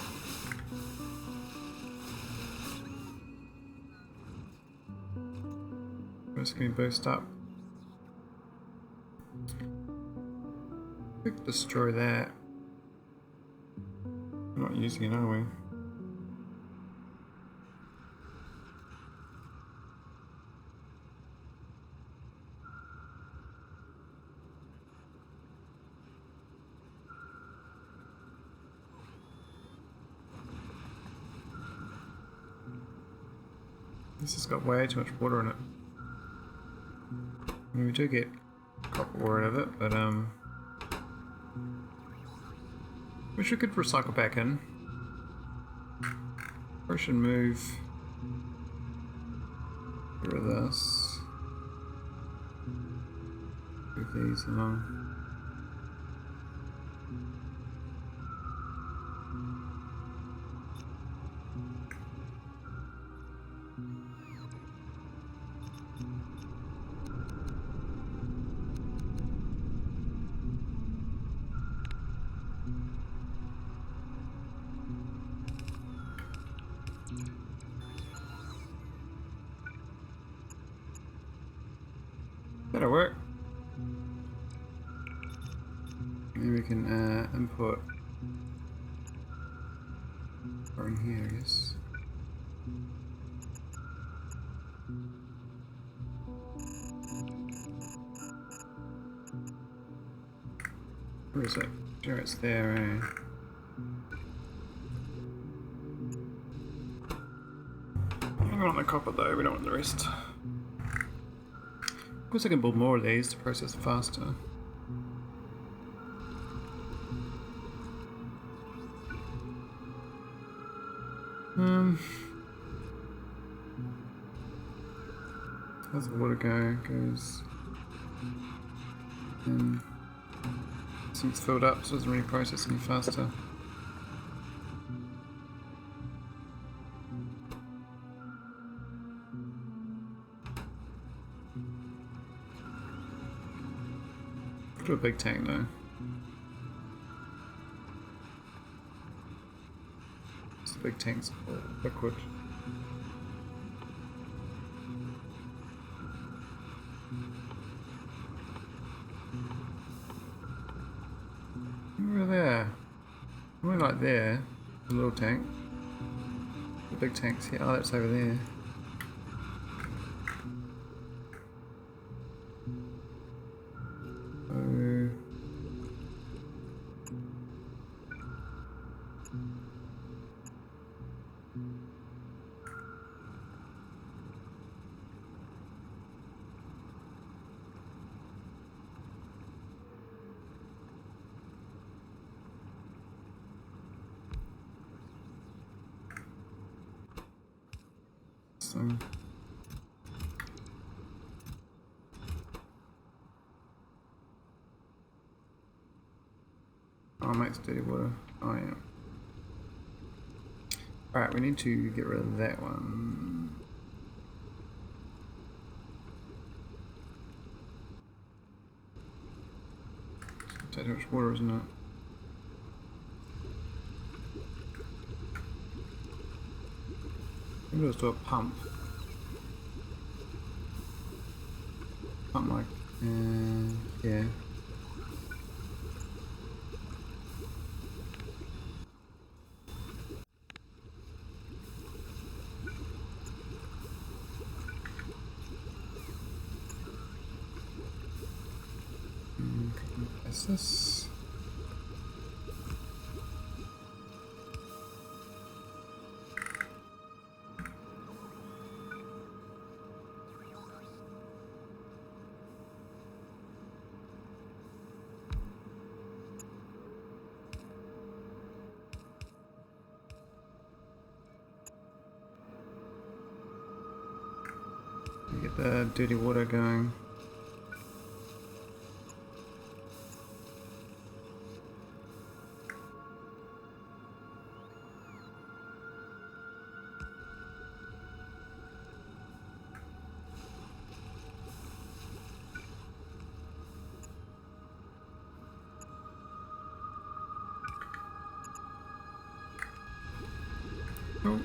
Just gonna boost up. We could destroy that. We're not using it, are we? This has got way too much water in it. I mean, we do get copper ore out of it, but which we could recycle back in. Or should move through this. Move these along. And we can import or in here, I guess. Where is it? Sure, it's there, eh? We want the copper though, we don't want the rest. Of course I can build more of these to process faster. How's the water go? Goes in. It's filled up, so it doesn't really process any faster. Could do a big tank though. It's a big tank's liquid. Over there. More like there. The little tank. The big tank's here. Oh, that's over there. Oh, makes dirty water. Oh yeah. Alright, we need to get rid of that one. It's too much water, isn't it? Maybe let's do a pump. Pump like, yeah. What's this? Get the dirty water going. Oh.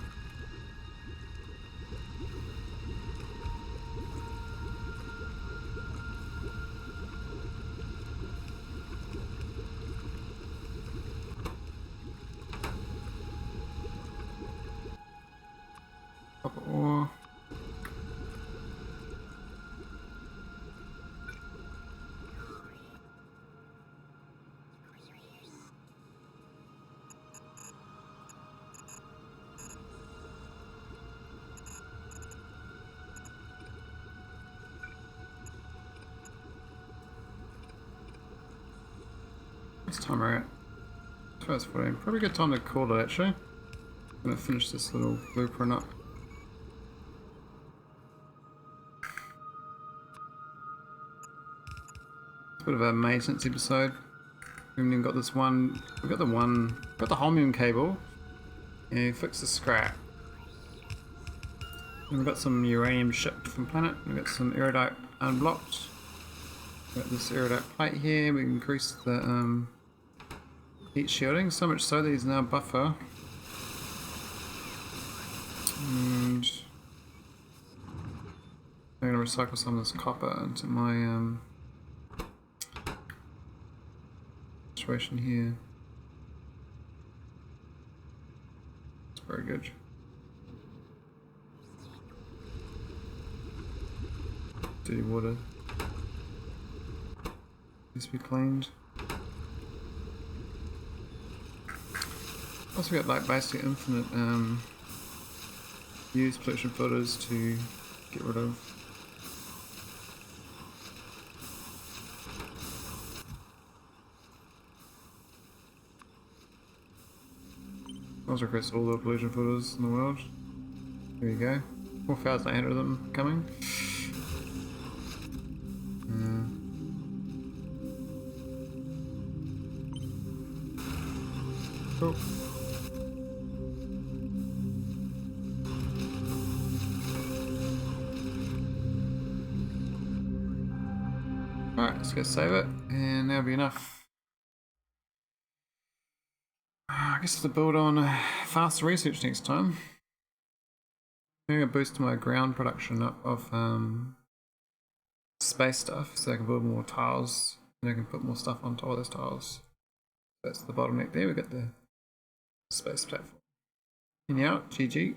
Copper ore. What's time we're at? 12:14. Probably a good time to call it actually. I'm gonna finish this little blueprint up. It's a bit of a maintenance episode. We haven't even got this one. We got the holmium cable. And we fixed the scrap. And we've got some uranium shipped from planet. We've got some iridite unblocked. We've got this iridite plate here. We increase the heat shielding, so much so that he's now buffer. And I'm going to recycle some of this copper into my situation here. It's very good. Dirty water. Needs to be cleaned. Also got like basically infinite used pollution filters to get rid of. I'll request all the pollution filters in the world. There you go. 4,800 of them coming. Cool. Alright, let's go save it, and that'll be enough. I guess to build on faster research next time. Maybe I'll boost my ground production up of space stuff so I can build more tiles and I can put more stuff on top of those tiles. That's the bottleneck there. We've got the space platform. And out, GG.